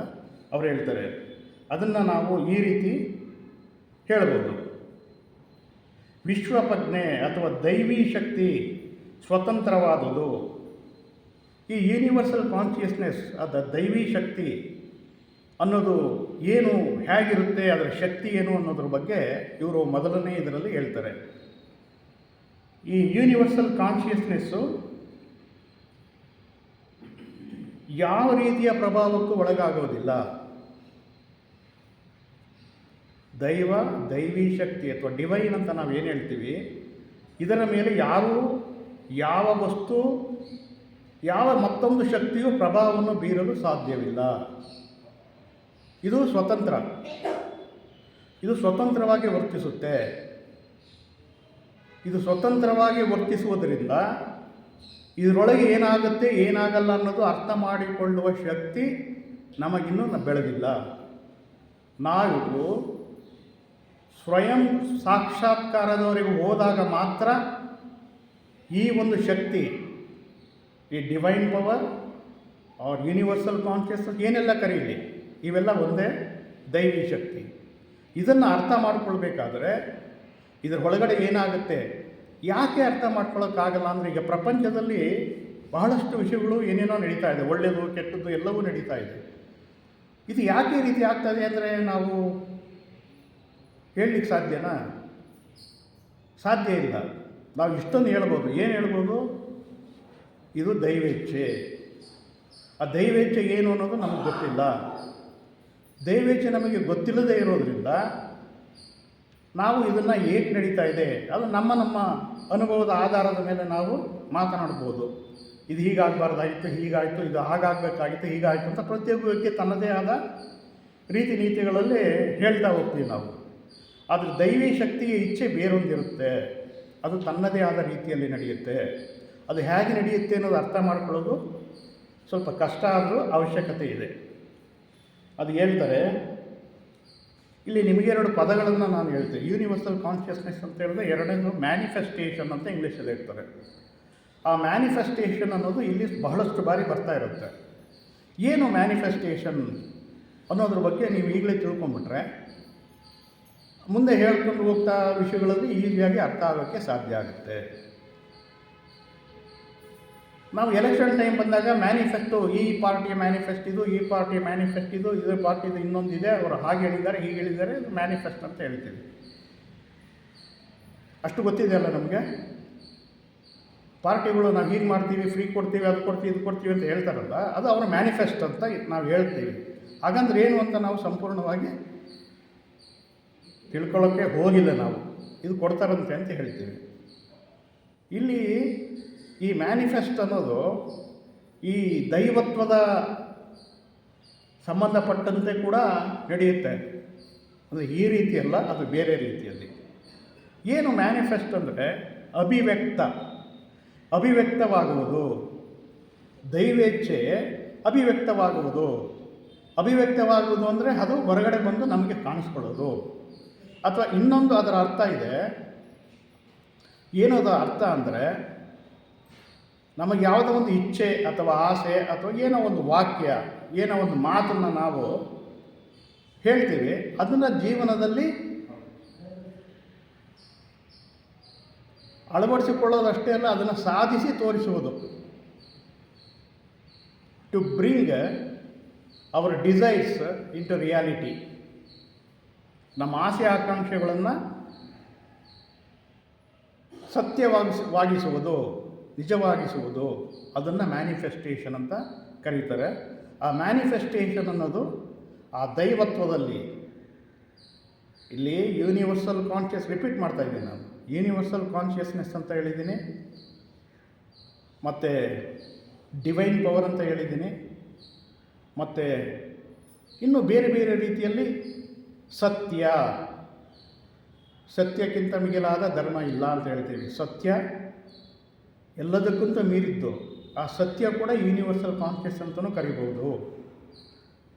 ಅವ್ರು ಹೇಳ್ತಾರೆ. ಅದನ್ನು ನಾವು ಈ ರೀತಿ ಹೇಳ್ಬೋದು: ವಿಶ್ವಪ್ರಜ್ಞೆ ಅಥವಾ ದೈವಿ ಶಕ್ತಿ ಸ್ವತಂತ್ರವಾದುದು. ಈ ಯೂನಿವರ್ಸಲ್ ಕಾನ್ಷಿಯಸ್ನೆಸ್, ಅದು ದೈವಿ ಶಕ್ತಿ ಅನ್ನೋದು ಏನು, ಹೇಗಿರುತ್ತೆ, ಅದರ ಶಕ್ತಿ ಏನು ಅನ್ನೋದ್ರ ಬಗ್ಗೆ ಇವರು ಮೊದಲನೇ ಇದರಲ್ಲಿ ಹೇಳ್ತಾರೆ. ಈ ಯೂನಿವರ್ಸಲ್ ಕಾನ್ಷಿಯಸ್ನೆಸ್ಸು ಯಾವ ರೀತಿಯ ಪ್ರಭಾವಕ್ಕೂ ಒಳಗಾಗೋದಿಲ್ಲ. ದೈವಿ ಶಕ್ತಿ ಅಥವಾ ಡಿವೈನ್ ಅಂತ ನಾವು ಏನು ಹೇಳ್ತೀವಿ, ಇದರ ಮೇಲೆ ಯಾವ ವಸ್ತು, ಯಾವ ಮತ್ತೊಂದು ಶಕ್ತಿಯು ಪ್ರಭಾವವನ್ನು ಬೀರಲು ಸಾಧ್ಯವಿಲ್ಲ. ಇದು ಸ್ವತಂತ್ರ. ಇದು ಸ್ವತಂತ್ರವಾಗಿ ವರ್ತಿಸುತ್ತೆ. ಇದು ಸ್ವತಂತ್ರವಾಗಿ ವರ್ತಿಸುವುದರಿಂದ ಇದರೊಳಗೆ ಏನಾಗುತ್ತೆ ಏನಾಗಲ್ಲ ಅನ್ನೋದು ಅರ್ಥ ಮಾಡಿಕೊಳ್ಳುವ ಶಕ್ತಿ ನಮಗಿನ್ನೂ ಬೆಳೆದಿಲ್ಲ. ನಾವು ಸ್ವಯಂ ಸಾಕ್ಷಾತ್ಕಾರದವರೆಗೂ ಹೋದಾಗ ಮಾತ್ರ ಈ ಒಂದು ಶಕ್ತಿ, ಈ divine power or universal consciousness ಏನೆಲ್ಲ ಕರೀಲಿ, ಇವೆಲ್ಲ ಒಂದೇ ದೈವಿ ಶಕ್ತಿ. ಇದನ್ನು ಅರ್ಥ ಮಾಡ್ಕೊಳ್ಬೇಕಾದ್ರೆ ಇದರ ಒಳಗಡೆ ಏನಾಗುತ್ತೆ, ಯಾಕೆ ಅರ್ಥ ಮಾಡ್ಕೊಳ್ಳೋಕ್ಕಾಗಲ್ಲ ಅಂದರೆ, ಈಗ ಪ್ರಪಂಚದಲ್ಲಿ ಬಹಳಷ್ಟು ವಿಷಯಗಳು ಏನೇನೋ ನಡೀತಾ ಇದೆ, ಒಳ್ಳೆಯದು ಕೆಟ್ಟದ್ದು ಎಲ್ಲವೂ ನಡೀತಾ ಇದೆ. ಇದು ಯಾಕೆ ಈ ರೀತಿ ಆಗ್ತದೆ ಅಂದರೆ ನಾವು ಹೇಳಲಿಕ್ಕೆ ಸಾಧ್ಯನಾ? ಸಾಧ್ಯ ಇಲ್ಲ. ನಾವು ಇಷ್ಟೊಂದು ಹೇಳ್ಬೋದು. ಏನು ಹೇಳ್ಬೋದು? ಇದು ದೈವೇಚ್ಛೆ. ಆ ದೈವೇಚ್ಛೆ ಏನು ಅನ್ನೋದು ನಮಗೆ ಗೊತ್ತಿಲ್ಲ. ದೈವೇಚ್ಛೆ ನಮಗೆ ಗೊತ್ತಿಲ್ಲದೆ ಇರೋದರಿಂದ ನಾವು ಇದನ್ನು ಏಕೆ ನಡೀತಾ ಇದೆ, ಅದು ನಮ್ಮ ಅನುಭವದ ಆಧಾರದ ಮೇಲೆ ನಾವು ಮಾತನಾಡ್ಬೋದು. ಇದು ಹೀಗಾಗಬಾರ್ದಾಗಿತ್ತು, ಹೀಗಾಯಿತು, ಇದು ಹಾಗಾಗಬೇಕಾಗಿತ್ತು, ಹೀಗಾಯಿತು ಅಂತ ಪ್ರತಿಯೊಬ್ಬ ವ್ಯಕ್ತಿ ತನ್ನದೇ ಆದ ರೀತಿ ನೀತಿಗಳಲ್ಲಿ ಹೇಳ್ತಾ ಹೋಗ್ತೀವಿ ನಾವು. ಆದರೆ ದೈವಿ ಶಕ್ತಿಯ ಇಚ್ಛೆ ಬೇರೊಂದಿರುತ್ತೆ, ಅದು ತನ್ನದೇ ಆದ ರೀತಿಯಲ್ಲಿ ನಡೆಯುತ್ತೆ. ಅದು ಹೇಗೆ ನಡೆಯುತ್ತೆ ಅನ್ನೋದು ಅರ್ಥ ಮಾಡ್ಕೊಳ್ಳೋದು ಸ್ವಲ್ಪ ಕಷ್ಟ ಆದರೂ ಅವಶ್ಯಕತೆ ಇದೆ. ಅದು ಹೇಳ್ತಾರೆ, ಇಲ್ಲಿ ನಿಮಗೆ 2 ಪದಗಳನ್ನು ನಾನು ಹೇಳ್ತೇನೆ. ಯೂನಿವರ್ಸಲ್ ಕಾನ್ಷಿಯಸ್ನೆಸ್ ಅಂತ ಹೇಳಿದ್ರೆ, ಎರಡನೇದು ಮ್ಯಾನಿಫೆಸ್ಟೇಷನ್ ಅಂತ ಇಂಗ್ಲೀಷಲ್ಲಿ ಹೇಳ್ತಾರೆ. ಆ ಮ್ಯಾನಿಫೆಸ್ಟೇಷನ್ ಅನ್ನೋದು ಇಲ್ಲಿ ಬಹಳಷ್ಟು ಬಾರಿ ಬರ್ತಾ ಇರುತ್ತೆ. ಏನು ಮ್ಯಾನಿಫೆಸ್ಟೇಷನ್ ಅನ್ನೋದ್ರ ಬಗ್ಗೆ ನೀವು ಈಗಲೇ ತಿಳ್ಕೊಂಬಿಟ್ರೆ ಮುಂದೆ ಹೇಳ್ಕೊಂಡು ಹೋಗ್ತಾ ವಿಷಯಗಳಲ್ಲಿ ಈಸಿಯಾಗಿ ಅರ್ಥ ಆಗೋಕ್ಕೆ ಸಾಧ್ಯ ಆಗುತ್ತೆ. ನಾವು ಎಲೆಕ್ಷನ್ ಟೈಮ್ ಬಂದಾಗ ಮ್ಯಾನಿಫೆಸ್ಟೋ, ಈ ಪಾರ್ಟಿಯ ಮ್ಯಾನಿಫೆಸ್ಟ್ ಇದು, ಈ ಪಾರ್ಟಿಯ ಮ್ಯಾನಿಫೆಸ್ಟ್ ಇದು, ಇದೇ ಪಾರ್ಟಿದು ಇನ್ನೊಂದಿದೆ, ಅವರು ಹಾಗೆ ಹೇಳಿದ್ದಾರೆ, ಹೀಗೆ ಹೇಳಿದ್ದಾರೆ, ಇದು ಮ್ಯಾನಿಫೆಸ್ಟ್ ಅಂತ ಹೇಳ್ತೀವಿ. ಅಷ್ಟು ಗೊತ್ತಿದೆಯಲ್ಲ ನಮಗೆ. ಪಾರ್ಟಿಗಳು ನಾವು ಹೀಗೆ ಮಾಡ್ತೀವಿ, ಫ್ರೀ ಕೊಡ್ತೀವಿ, ಅದು ಕೊಡ್ತೀವಿ, ಇದು ಕೊಡ್ತೀವಿ ಅಂತ ಹೇಳ್ತಾರಲ್ಲ, ಅದು ಅವರ ಮ್ಯಾನಿಫೆಸ್ಟ್ ಅಂತ ನಾವು ಹೇಳ್ತೀವಿ. ಹಾಗಂದ್ರೆ ಏನು ಅಂತ ನಾವು ಸಂಪೂರ್ಣವಾಗಿ ತಿಳ್ಕೊಳ್ಳೋಕ್ಕೆ ಹೋಗಿಲ್ಲ. ನಾವು ಇದು ಕೊಡ್ತಾರಂತೆ ಅಂತ ಹೇಳ್ತೀವಿ. ಇಲ್ಲಿ ಈ ಮ್ಯಾನಿಫೆಸ್ಟ್ ಅನ್ನೋದು ಈ ದೈವತ್ವದ ಸಂಬಂಧಪಟ್ಟಂತೆ ಕೂಡ ನಡೆಯುತ್ತೆ. ಅಂದರೆ ಈ ರೀತಿಯಲ್ಲ, ಅದು ಬೇರೆ ರೀತಿಯಲ್ಲಿ. ಏನು ಮ್ಯಾನಿಫೆಸ್ಟ್ ಅಂದರೆ ಅಭಿವ್ಯಕ್ತವಾಗುವುದು. ದೈವೇಚ್ಛೆ ಅಭಿವ್ಯಕ್ತವಾಗುವುದು ಅಂದರೆ ಅದು ಹೊರಗಡೆ ಬಂದು ನಮಗೆ ಕಾಣಿಸ್ಕೊಳ್ಳೋದು. ಅಥವಾ ಇನ್ನೊಂದು ಅದರ ಅರ್ಥ ಇದೆ. ಏನದು ಅರ್ಥ ಅಂದರೆ, ನಮಗೆ ಯಾವುದೋ ಒಂದು ಇಚ್ಛೆ ಅಥವಾ ಆಸೆ ಅಥವಾ ಏನೋ ಒಂದು ವಾಕ್ಯ, ಏನೋ ಒಂದು ಮಾತನ್ನು ನಾವು ಹೇಳ್ತೀವಿ, ಅದನ್ನು ಜೀವನದಲ್ಲಿ ಅಳವಡಿಸಿಕೊಳ್ಳೋದಷ್ಟೇ ಅಲ್ಲ, ಅದನ್ನು ಸಾಧಿಸಿ ತೋರಿಸುವುದು. To bring our desires into reality. ನಮ್ಮ ಆಸೆ ಆಕಾಂಕ್ಷೆಗಳನ್ನು ಸತ್ಯವಾಗಿಸುವುದು, ನಿಜವಾಗಿಸುವುದು, ಅದನ್ನು ಮ್ಯಾನಿಫೆಸ್ಟೇಷನ್ ಅಂತ ಕರೀತಾರೆ. ಆ ಮ್ಯಾನಿಫೆಸ್ಟೇಷನ್ ಅನ್ನೋದು ಆ ದೈವತ್ವದಲ್ಲಿ, ಇಲ್ಲಿ ಯೂನಿವರ್ಸಲ್ ರಿಪೀಟ್ ಮಾಡ್ತಾ ಇದ್ದೀನಿ ನಾನು, ಯೂನಿವರ್ಸಲ್ ಕಾನ್ಷಿಯಸ್ನೆಸ್ ಅಂತ ಹೇಳಿದ್ದೀನಿ, ಮತ್ತು ಡಿವೈನ್ ಪವರ್ ಅಂತ ಹೇಳಿದ್ದೀನಿ, ಮತ್ತು ಇನ್ನು ಬೇರೆ ಬೇರೆ ರೀತಿಯಲ್ಲಿ ಸತ್ಯಕ್ಕಿಂತ ಮಿಗಿಲಾದ ಧರ್ಮ ಇಲ್ಲ ಅಂತ ಹೇಳ್ತೀವಿ. ಸತ್ಯ ಎಲ್ಲದಕ್ಕಿಂತ ಮೀರಿದ್ದು. ಆ ಸತ್ಯ ಕೂಡ ಯೂನಿವರ್ಸಲ್ ಕಾನ್ಷಿಯಸ್ ಅಂತಲೂ ಕರಿಬೋದು.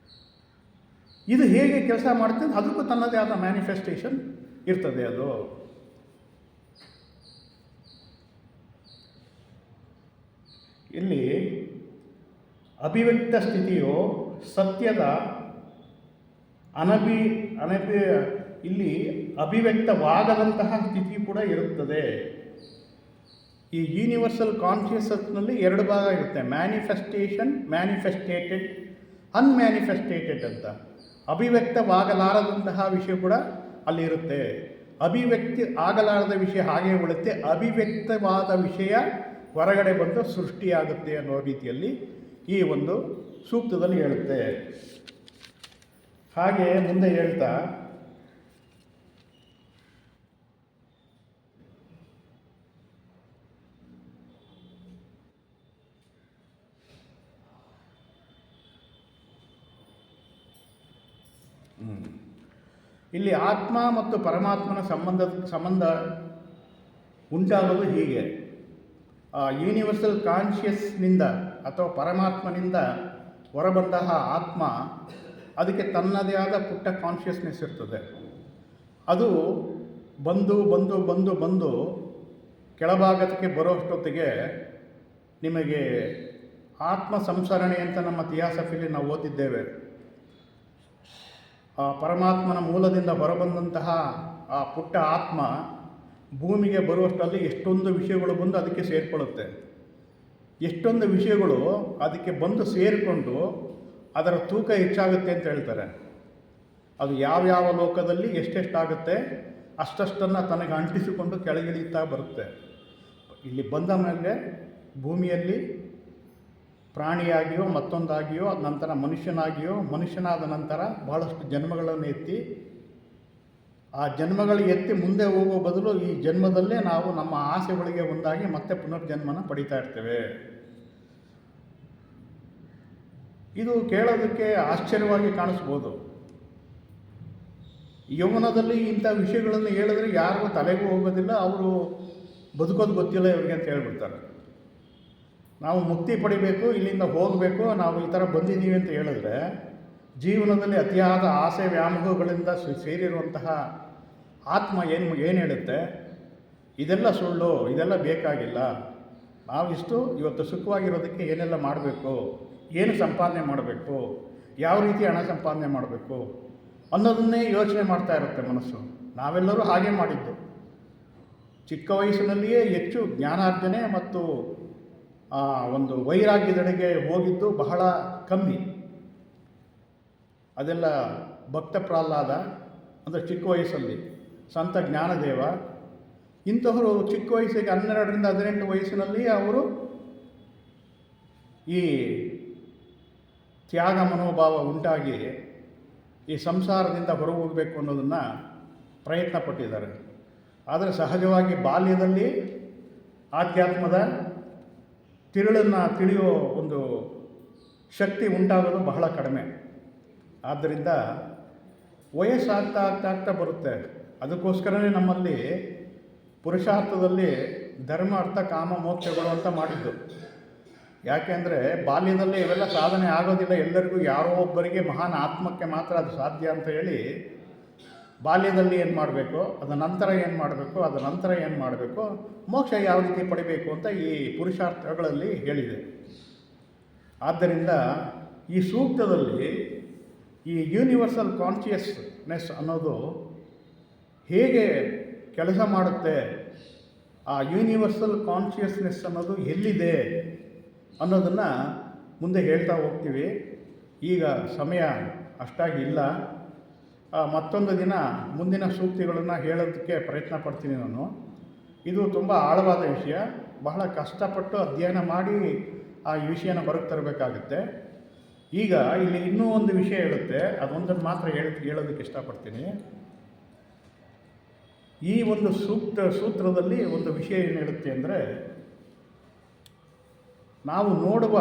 ಇದು ಹೇಗೆ ಕೆಲಸ ಮಾಡ್ತದೆ, ಅದಕ್ಕೂ ತನ್ನದೇ ಆದ ಮ್ಯಾನಿಫೆಸ್ಟೇಷನ್ ಇರ್ತದೆ. ಅದು ಇಲ್ಲಿ ಅಭಿವ್ಯಕ್ತ ಸ್ಥಿತಿಯು ಸತ್ಯದ ಇಲ್ಲಿ ಅಭಿವ್ಯಕ್ತವಾಗದಂತಹ ಸ್ಥಿತಿ ಕೂಡ ಇರುತ್ತದೆ. ಈ ಯೂನಿವರ್ಸಲ್ ಕಾನ್ಷಿಯಸ್ನೆಸ್ನಲ್ಲಿ 2 ಭಾಗ ಇರುತ್ತೆ. ಮ್ಯಾನಿಫೆಸ್ಟೇಟೆಡ್, ಅನ್ಮ್ಯಾನಿಫೆಸ್ಟೇಟೆಡ್ ಅಂತ. ಅಭಿವ್ಯಕ್ತವಾಗಲಾರದಂತಹ ವಿಷಯ ಕೂಡ ಅಲ್ಲಿ ಇರುತ್ತೆ. ಅಭಿವ್ಯಕ್ತಿ ಆಗಲಾರದ ವಿಷಯ ಹಾಗೆ ಉಳಿಯುತ್ತೆ. ಅಭಿವ್ಯಕ್ತವಾದ ವಿಷಯ ಹೊರಗಡೆ ಬಂದು ಸೃಷ್ಟಿಯಾಗುತ್ತೆ ಅನ್ನೋ ರೀತಿಯಲ್ಲಿ ಈ ಒಂದು ಸೂಕ್ತದಲ್ಲಿ ಹೇಳುತ್ತೆ. ಹಾಗೆ ಮುಂದೆ ಹೇಳ್ತಾ, ಇಲ್ಲಿ ಆತ್ಮ ಮತ್ತು ಪರಮಾತ್ಮನ ಸಂಬಂಧ ಉಂಟಾಗೋದು ಹೀಗೆ. ಯೂನಿವರ್ಸಲ್ ಕಾನ್ಷಿಯಸ್ನಿಂದ ಅಥವಾ ಪರಮಾತ್ಮನಿಂದ ಹೊರಬಂತಹ ಆತ್ಮ, ಅದಕ್ಕೆ ತನ್ನದೇ ಆದ ಪುಟ್ಟ ಕಾನ್ಷಿಯಸ್ನೆಸ್ ಇರ್ತದೆ. ಅದು ಬಂದು ಬಂದು ಬಂದು ಬಂದು ಕೆಳಭಾಗಕ್ಕೆ ಬರೋಷ್ಟೊತ್ತಿಗೆ ನಿಮಗೆ ಆತ್ಮ ಸಂಸರಣೆ ಅಂತ ನಮ್ಮ ಥಿಯಾಸಫಿಲಿ ನಾವು ಓದಿದ್ದೇವೆ. ಆ ಪರಮಾತ್ಮನ ಮೂಲದಿಂದ ಹೊರಬಂದಂತಹ ಆ ಪುಟ್ಟ ಆತ್ಮ ಭೂಮಿಗೆ ಬರುವಷ್ಟರಲ್ಲಿ ಎಷ್ಟೊಂದು ವಿಷಯಗಳು ಬಂದು ಅದಕ್ಕೆ ಸೇರಿಕೊಳ್ಳುತ್ತೆ. ಎಷ್ಟೊಂದು ವಿಷಯಗಳು ಅದಕ್ಕೆ ಬಂದು ಸೇರಿಕೊಂಡು ಅದರ ತೂಕ ಹೆಚ್ಚಾಗುತ್ತೆ ಅಂತ ಹೇಳ್ತಾರೆ. ಅದು ಯಾವ್ಯಾವ ಲೋಕದಲ್ಲಿ ಎಷ್ಟೆಷ್ಟಾಗುತ್ತೆ ಅಷ್ಟನ್ನು ತನಗೆ ಅಂಟಿಸಿಕೊಂಡು ಕೆಳಗಿಳಿತಾ ಬರುತ್ತೆ. ಇಲ್ಲಿ ಬಂದ ಮೇಲೆ ಭೂಮಿಯಲ್ಲಿ ಪ್ರಾಣಿಯಾಗಿಯೋ ಮತ್ತೊಂದಾಗಿಯೋ ನಂತರ ಮನುಷ್ಯನಾಗಿಯೋ, ಮನುಷ್ಯನಾದ ನಂತರ ಬಹಳಷ್ಟು ಜನ್ಮಗಳನ್ನು ಎತ್ತಿ, ಆ ಜನ್ಮಗಳು ಎತ್ತಿ ಮುಂದೆ ಹೋಗುವ ಬದಲು ಈ ಜನ್ಮದಲ್ಲೇ ನಾವು ನಮ್ಮ ಆಸೆಗಳಿಗೆ ಒಂದಾಗಿ ಮತ್ತೆ ಪುನರ್ಜನ್ಮನ ಪಡಿತಾ ಇರ್ತೇವೆ. ಇದು ಕೇಳೋದಕ್ಕೆ ಆಶ್ಚರ್ಯವಾಗಿ ಕಾಣಿಸ್ಬೋದು. ಯೌವನದಲ್ಲಿ ಇಂಥ ವಿಷಯಗಳನ್ನು ಹೇಳಿದ್ರೆ ಯಾರಿಗೂ ತಲೆಗೂ ಹೋಗೋದಿಲ್ಲ, ಅವರು ಬದುಕೋದು ಗೊತ್ತಿಲ್ಲ ಇವ್ರಿಗೆ ಅಂತ ಹೇಳ್ಬಿಡ್ತಾರೆ. ನಾವು ಮುಕ್ತಿ ಪಡಿಬೇಕು, ಇಲ್ಲಿಂದ ಹೋಗಬೇಕು, ನಾವು ಈ ಥರ ಬಂದಿದ್ದೀವಿ ಅಂತ ಹೇಳಿದ್ರೆ ಜೀವನದಲ್ಲಿ ಅತಿಯಾದ ಆಸೆ ವ್ಯಾಮೋಹಗಳಿಂದ ಸೇರಿರುವಂತಹ ಆತ್ಮ ಏನು ಹೇಳುತ್ತೆ, ಇದೆಲ್ಲ ಸುಳ್ಳು, ಇದೆಲ್ಲ ಬೇಕಾಗಿಲ್ಲ, ನಾವಿಷ್ಟು ಇವತ್ತು ಸುಖವಾಗಿರೋದಕ್ಕೆ ಏನೆಲ್ಲ ಮಾಡಬೇಕು, ಏನು ಸಂಪಾದನೆ ಮಾಡಬೇಕು, ಯಾವ ರೀತಿ ಹಣ ಸಂಪಾದನೆ ಮಾಡಬೇಕು ಅನ್ನೋದನ್ನೇ ಯೋಚನೆ ಮಾಡ್ತಾ ಇರುತ್ತೆ ಮನಸ್ಸು. ನಾವೆಲ್ಲರೂ ಹಾಗೆ ಮಾಡಿದ್ದು. ಚಿಕ್ಕ ವಯಸ್ಸಿನಲ್ಲಿಯೇ ಹೆಚ್ಚು ಜ್ಞಾನಾರ್ಜನೆ ಮತ್ತು ಒಂದು ವೈರಾಗ್ಯದೆಡೆಗೆ ಹೋಗಿದ್ದು ಬಹಳ ಕಮ್ಮಿ. ಅದೆಲ್ಲ ಭಕ್ತ ಪ್ರಹ್ಲಾದ ಅಂದರೆ ಚಿಕ್ಕ ವಯಸ್ಸಲ್ಲಿ, ಸಂತ ಜ್ಞಾನದೇವ ಇಂಥವರು ಚಿಕ್ಕ ವಯಸ್ಸಿಗೆ 12ರಿಂದ 18 ವಯಸ್ಸಿನಲ್ಲಿ ಅವರು ಈ ತ್ಯಾಗ ಮನೋಭಾವ ಉಂಟಾಗಿ ಈ ಸಂಸಾರದಿಂದ ಹೊರಹೋಗಬೇಕು ಅನ್ನೋದನ್ನು ಪ್ರಯತ್ನ ಪಟ್ಟಿದ್ದಾರೆ. ಆದರೆ ಸಹಜವಾಗಿ ಬಾಲ್ಯದಲ್ಲಿ ಆಧ್ಯಾತ್ಮದ ತಿರುಳನ್ನು ತಿಳಿಯೋ ಒಂದು ಶಕ್ತಿ ಉಂಟಾಗೋದು ಬಹಳ ಕಡಿಮೆ. ಆದ್ದರಿಂದ ವಯಸ್ಸಾಗ್ತಾ ಆಗ್ತಾ ಆಗ್ತಾ ಬರುತ್ತೆ. ಅದಕ್ಕೋಸ್ಕರನೇ ನಮ್ಮಲ್ಲಿ ಪುರುಷಾರ್ಥದಲ್ಲಿ ಧರ್ಮ ಅರ್ಥ ಕಾಮ ಮೋಕ್ಷಗಳು ಅಂತ ಮಾಡಿದ್ದು. ಯಾಕೆಂದರೆ ಬಾಲ್ಯದಲ್ಲಿ ಇವೆಲ್ಲ ಸಾಧನೆ ಆಗೋದಿಲ್ಲ, ಎಲ್ಲರಿಗೂ ಯಾರೋ ಒಬ್ಬರಿಗೆ ಮಹಾನ್ ಆತ್ಮಕ್ಕೆ ಮಾತ್ರ ಅದು ಸಾಧ್ಯ ಅಂತ ಹೇಳಿ ಬಾಲ್ಯದಲ್ಲಿ ಏನು ಮಾಡಬೇಕು, ಅದ ನಂತರ ಏನು ಮಾಡಬೇಕು, ಅದ ನಂತರ ಏನು ಮಾಡಬೇಕು, ಮೋಕ್ಷ ಯಾವ ರೀತಿ ಪಡಿಬೇಕು ಅಂತ ಈ ಪುರುಷಾರ್ಥಗಳಲ್ಲಿ ಹೇಳಿದೆ. ಆದ್ದರಿಂದ ಈ ಸೂಕ್ತದಲ್ಲಿ ಈ ಯೂನಿವರ್ಸಲ್ ಕಾನ್ಷಿಯಸ್ನೆಸ್ ಅನ್ನೋದು ಹೇಗೆ ಕೆಲಸ ಮಾಡುತ್ತೆ, ಆ ಯೂನಿವರ್ಸಲ್ ಕಾನ್ಷಿಯಸ್ನೆಸ್ ಅನ್ನೋದು ಎಲ್ಲಿದೆ ಅನ್ನೋದನ್ನು ಮುಂದೆ ಹೇಳ್ತಾ ಹೋಗ್ತೀವಿ. ಈಗ ಸಮಯ ಅಷ್ಟಾಗಿ ಇಲ್ಲ. ಮತ್ತೊಂದು ದಿನ ಮುಂದಿನ ಸೂಕ್ತಿಗಳನ್ನು ಹೇಳೋದಕ್ಕೆ ಪ್ರಯತ್ನ ಪಡ್ತೀನಿ ನಾನು. ಇದು ತುಂಬ ಆಳವಾದ ವಿಷಯ, ಬಹಳ ಕಷ್ಟಪಟ್ಟು ಅಧ್ಯಯನ ಮಾಡಿ ಆ ವಿಷಯನ ಹೊರಗೆ ತರಬೇಕಾಗುತ್ತೆ. ಈಗ ಇಲ್ಲಿ ಇನ್ನೂ ಒಂದು ವಿಷಯ ಹೇಳುತ್ತೆ, ಅದೊಂದನ್ನು ಮಾತ್ರ ಹೇಳೋದಕ್ಕೆ ಇಷ್ಟಪಡ್ತೀನಿ. ಈ ಒಂದು ಸೂತ್ರದಲ್ಲಿ ಒಂದು ವಿಷಯ ಏನು ಹೇಳುತ್ತೆ ಅಂದರೆ, ನಾವು ನೋಡುವ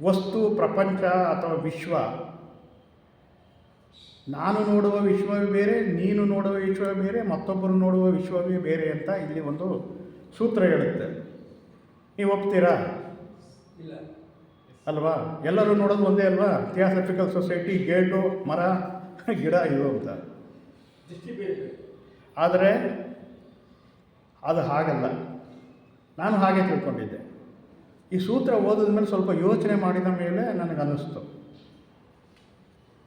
ವಸ್ತು, ಪ್ರಪಂಚ ಅಥವಾ ವಿಶ್ವ, ನಾನು ನೋಡುವ ವಿಶ್ವವೇ ಬೇರೆ, ನೀನು ನೋಡುವ ವಿಶ್ವವೇ ಬೇರೆ, ಮತ್ತೊಬ್ಬರು ನೋಡುವ ವಿಶ್ವವೇ ಬೇರೆ ಅಂತ ಇಲ್ಲಿ ಒಂದು ಸೂತ್ರ ಹೇಳುತ್ತೆ. ನೀವು ಒಪ್ತೀರಾ? ಇಲ್ಲ ಅಲ್ವಾ? ಎಲ್ಲರೂ ನೋಡೋದು ಒಂದೇ ಅಲ್ವಾ? ಥಿಯಾಸಫಿಕಲ್ ಸೊಸೈಟಿ, ಗೇಟು, ಮರ, ಗಿಡ ಇದು ಅಂತ. ಆದರೆ ಅದು ಹಾಗಲ್ಲ. ನಾನು ಹಾಗೆ ತಿಳ್ಕೊಂಡಿದ್ದೆ. ಈ ಸೂತ್ರ ಓದಿದ ಮೇಲೆ ಸ್ವಲ್ಪ ಯೋಚನೆ ಮಾಡಿದ ಮೇಲೆ ನನಗನ್ನಿಸ್ತು,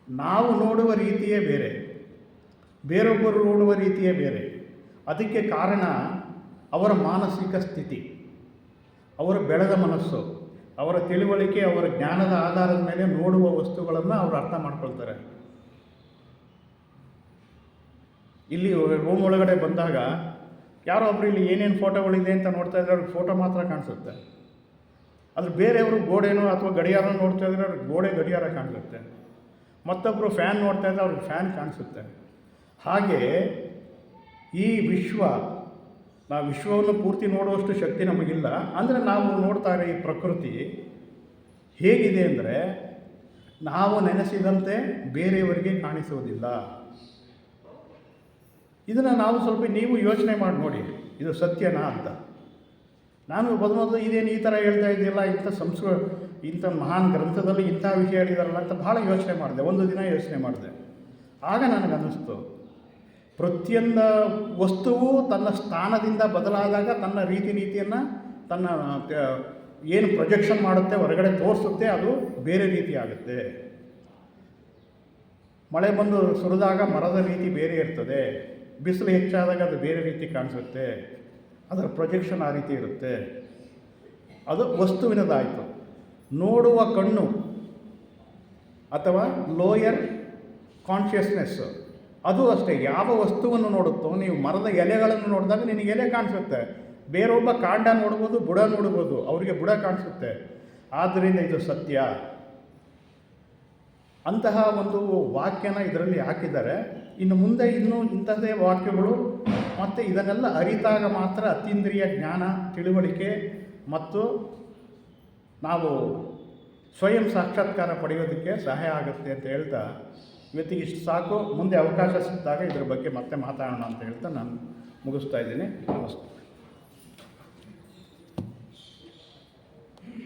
ನಾವು ನೋಡುವ ರೀತಿಯೇ ಬೇರೆ, ಬೇರೊಬ್ಬರು ನೋಡುವ ರೀತಿಯೇ ಬೇರೆ. ಅದಕ್ಕೆ ಕಾರಣ ಅವರ ಮಾನಸಿಕ ಸ್ಥಿತಿ, ಅವರ ಬೆಳೆದ ಮನಸ್ಸು, ಅವರ ತಿಳುವಳಿಕೆ, ಅವರ ಜ್ಞಾನದ ಆಧಾರದ ಮೇಲೆ ನೋಡುವ ವಸ್ತುಗಳನ್ನು ಅವರು ಅರ್ಥ ಮಾಡ್ಕೊಳ್ತಾರೆ. ಇಲ್ಲಿ ರೂಮ್ ಒಳಗಡೆ ಬಂದಾಗ ಯಾರೋ ಒಬ್ಬರು ಇಲ್ಲಿ ಏನೇನು ಫೋಟೋಗಳಿದೆ ಅಂತ ನೋಡ್ತಾ ಇದ್ರೆ ಅವ್ರಿಗೆ ಫೋಟೋ ಮಾತ್ರ ಕಾಣಿಸುತ್ತೆ. ಅದು ಬೇರೆಯವರು ಗೋಡೆನೋ ಅಥವಾ ಗಡಿಯಾರ ನೋಡ್ತಾ ಇದ್ರೆ ಅವ್ರಿಗೆ ಗೋಡೆ ಗಡಿಯಾರ ಕಾಣಿಸುತ್ತೆ. ಮತ್ತೊಬ್ಬರು ಫ್ಯಾನ್ ನೋಡ್ತಾ ಇದ್ದರೆ ಅವ್ರಿಗೆ ಫ್ಯಾನ್ ಕಾಣಿಸುತ್ತೆ. ಹಾಗೆ ಈ ವಿಶ್ವ, ನಾವು ವಿಶ್ವವನ್ನು ಪೂರ್ತಿ ನೋಡುವಷ್ಟು ಶಕ್ತಿ ನಮಗಿಲ್ಲ. ಅಂದರೆ ನಾವು ನೋಡ್ತಾ ಇರೋ ಈ ಪ್ರಕೃತಿ ಹೇಗಿದೆ ಅಂದರೆ, ನಾವು ನೆನೆಸಿದಂತೆ ಬೇರೆಯವರಿಗೆ ಕಾಣಿಸುವುದಿಲ್ಲ. ಇದನ್ನು ನಾವು ಸ್ವಲ್ಪ ನೀವು ಯೋಚನೆ ಮಾಡಿ ನೋಡಿ, ಇದು ಸತ್ಯನಾ ಅಂತ. ನಾನು ಮೊದಲು ಇದೇನು ಈ ಥರ ಹೇಳ್ತಾ ಇದೆಯಲ್ಲ, ಇಂಥ ಮಹಾನ್ ಗ್ರಂಥದಲ್ಲಿ ಇಂಥ ವಿಷಯ ಹೇಳಿದಾರಲ್ಲ ಅಂತ ಭಾಳ ಯೋಚನೆ ಮಾಡಿದೆ. ಒಂದು ದಿನ ಯೋಚನೆ ಮಾಡಿದೆ. ಆಗ ನನಗನ್ನಿಸ್ತು, ಪ್ರತಿಯೊಂದು ವಸ್ತುವು ತನ್ನ ಸ್ಥಾನದಿಂದ ಬದಲಾದಾಗ ತನ್ನ ರೀತಿ ನೀತಿಯನ್ನು ತನ್ನ ಏನು ಪ್ರೊಜೆಕ್ಷನ್ ಮಾಡುತ್ತೆ, ಹೊರಗಡೆ ತೋರಿಸುತ್ತೆ, ಅದು ಬೇರೆ ರೀತಿ ಆಗುತ್ತೆ. ಮಳೆ ಬಂದು ಸುರಿದಾಗ ಮರದ ರೀತಿ ಬೇರೆ ಇರ್ತದೆ, ಬಿಸಿಲು ಹೆಚ್ಚಾದಾಗ ಅದು ಬೇರೆ ರೀತಿ ಕಾಣಿಸುತ್ತೆ, ಅದರ ಪ್ರೊಜೆಕ್ಷನ್ ಆ ರೀತಿ ಇರುತ್ತೆ. ಅದು ವಸ್ತುವಿನದಾಯಿತು. ನೋಡುವ ಕಣ್ಣು ಅಥವಾ ಲೋಯರ್ ಕಾನ್ಷಿಯಸ್ನೆಸ್ಸು ಅದು ಅಷ್ಟೇ. ಯಾವ ವಸ್ತುವನ್ನು ನೋಡುತ್ತೋ, ನೀವು ಮರದ ಎಲೆಗಳನ್ನು ನೋಡಿದಾಗ ನಿನಗೆ ಎಲೆ ಕಾಣಿಸುತ್ತೆ, ಬೇರೊಬ್ಬ ಕಾಂಡ ನೋಡ್ಬೋದು, ಬುಡ ನೋಡ್ಬೋದು, ಅವರಿಗೆ ಬುಡ ಕಾಣಿಸುತ್ತೆ. ಆದ್ದರಿಂದ ಇದು ಸತ್ಯ. ಅಂತಹ ಒಂದು ವಾಕ್ಯನ ಇದರಲ್ಲಿ ಹಾಕಿದ್ದಾರೆ. ಇನ್ನು ಮುಂದೆ ಇನ್ನೂ ಇಂಥದ್ದೇ ವಾಕ್ಯಗಳು ಮತ್ತು ಇದನ್ನೆಲ್ಲ ಅರಿತಾಗ ಮಾತ್ರ ಅತೀಂದ್ರಿಯ ಜ್ಞಾನ, ತಿಳುವಳಿಕೆ ಮತ್ತು ನಾವು ಸ್ವಯಂ ಸಾಕ್ಷಾತ್ಕಾರ ಪಡೆಯೋದಕ್ಕೆ ಸಹಾಯ ಆಗುತ್ತೆ ಅಂತ ಹೇಳ್ತಾ ಇವತ್ತಿಗೆ ಇಷ್ಟು ಸಾಕು. ಮುಂದೆ ಅವಕಾಶ ಸಿಕ್ಕಿದಾಗ ಇದ್ರ ಬಗ್ಗೆ ಮತ್ತೆ ಮಾತಾಡೋಣ ಅಂತ ಹೇಳ್ತಾ ನಾನು ಮುಗಿಸ್ತಾ ಇದ್ದೀನಿ. ನಮಸ್ತೆ.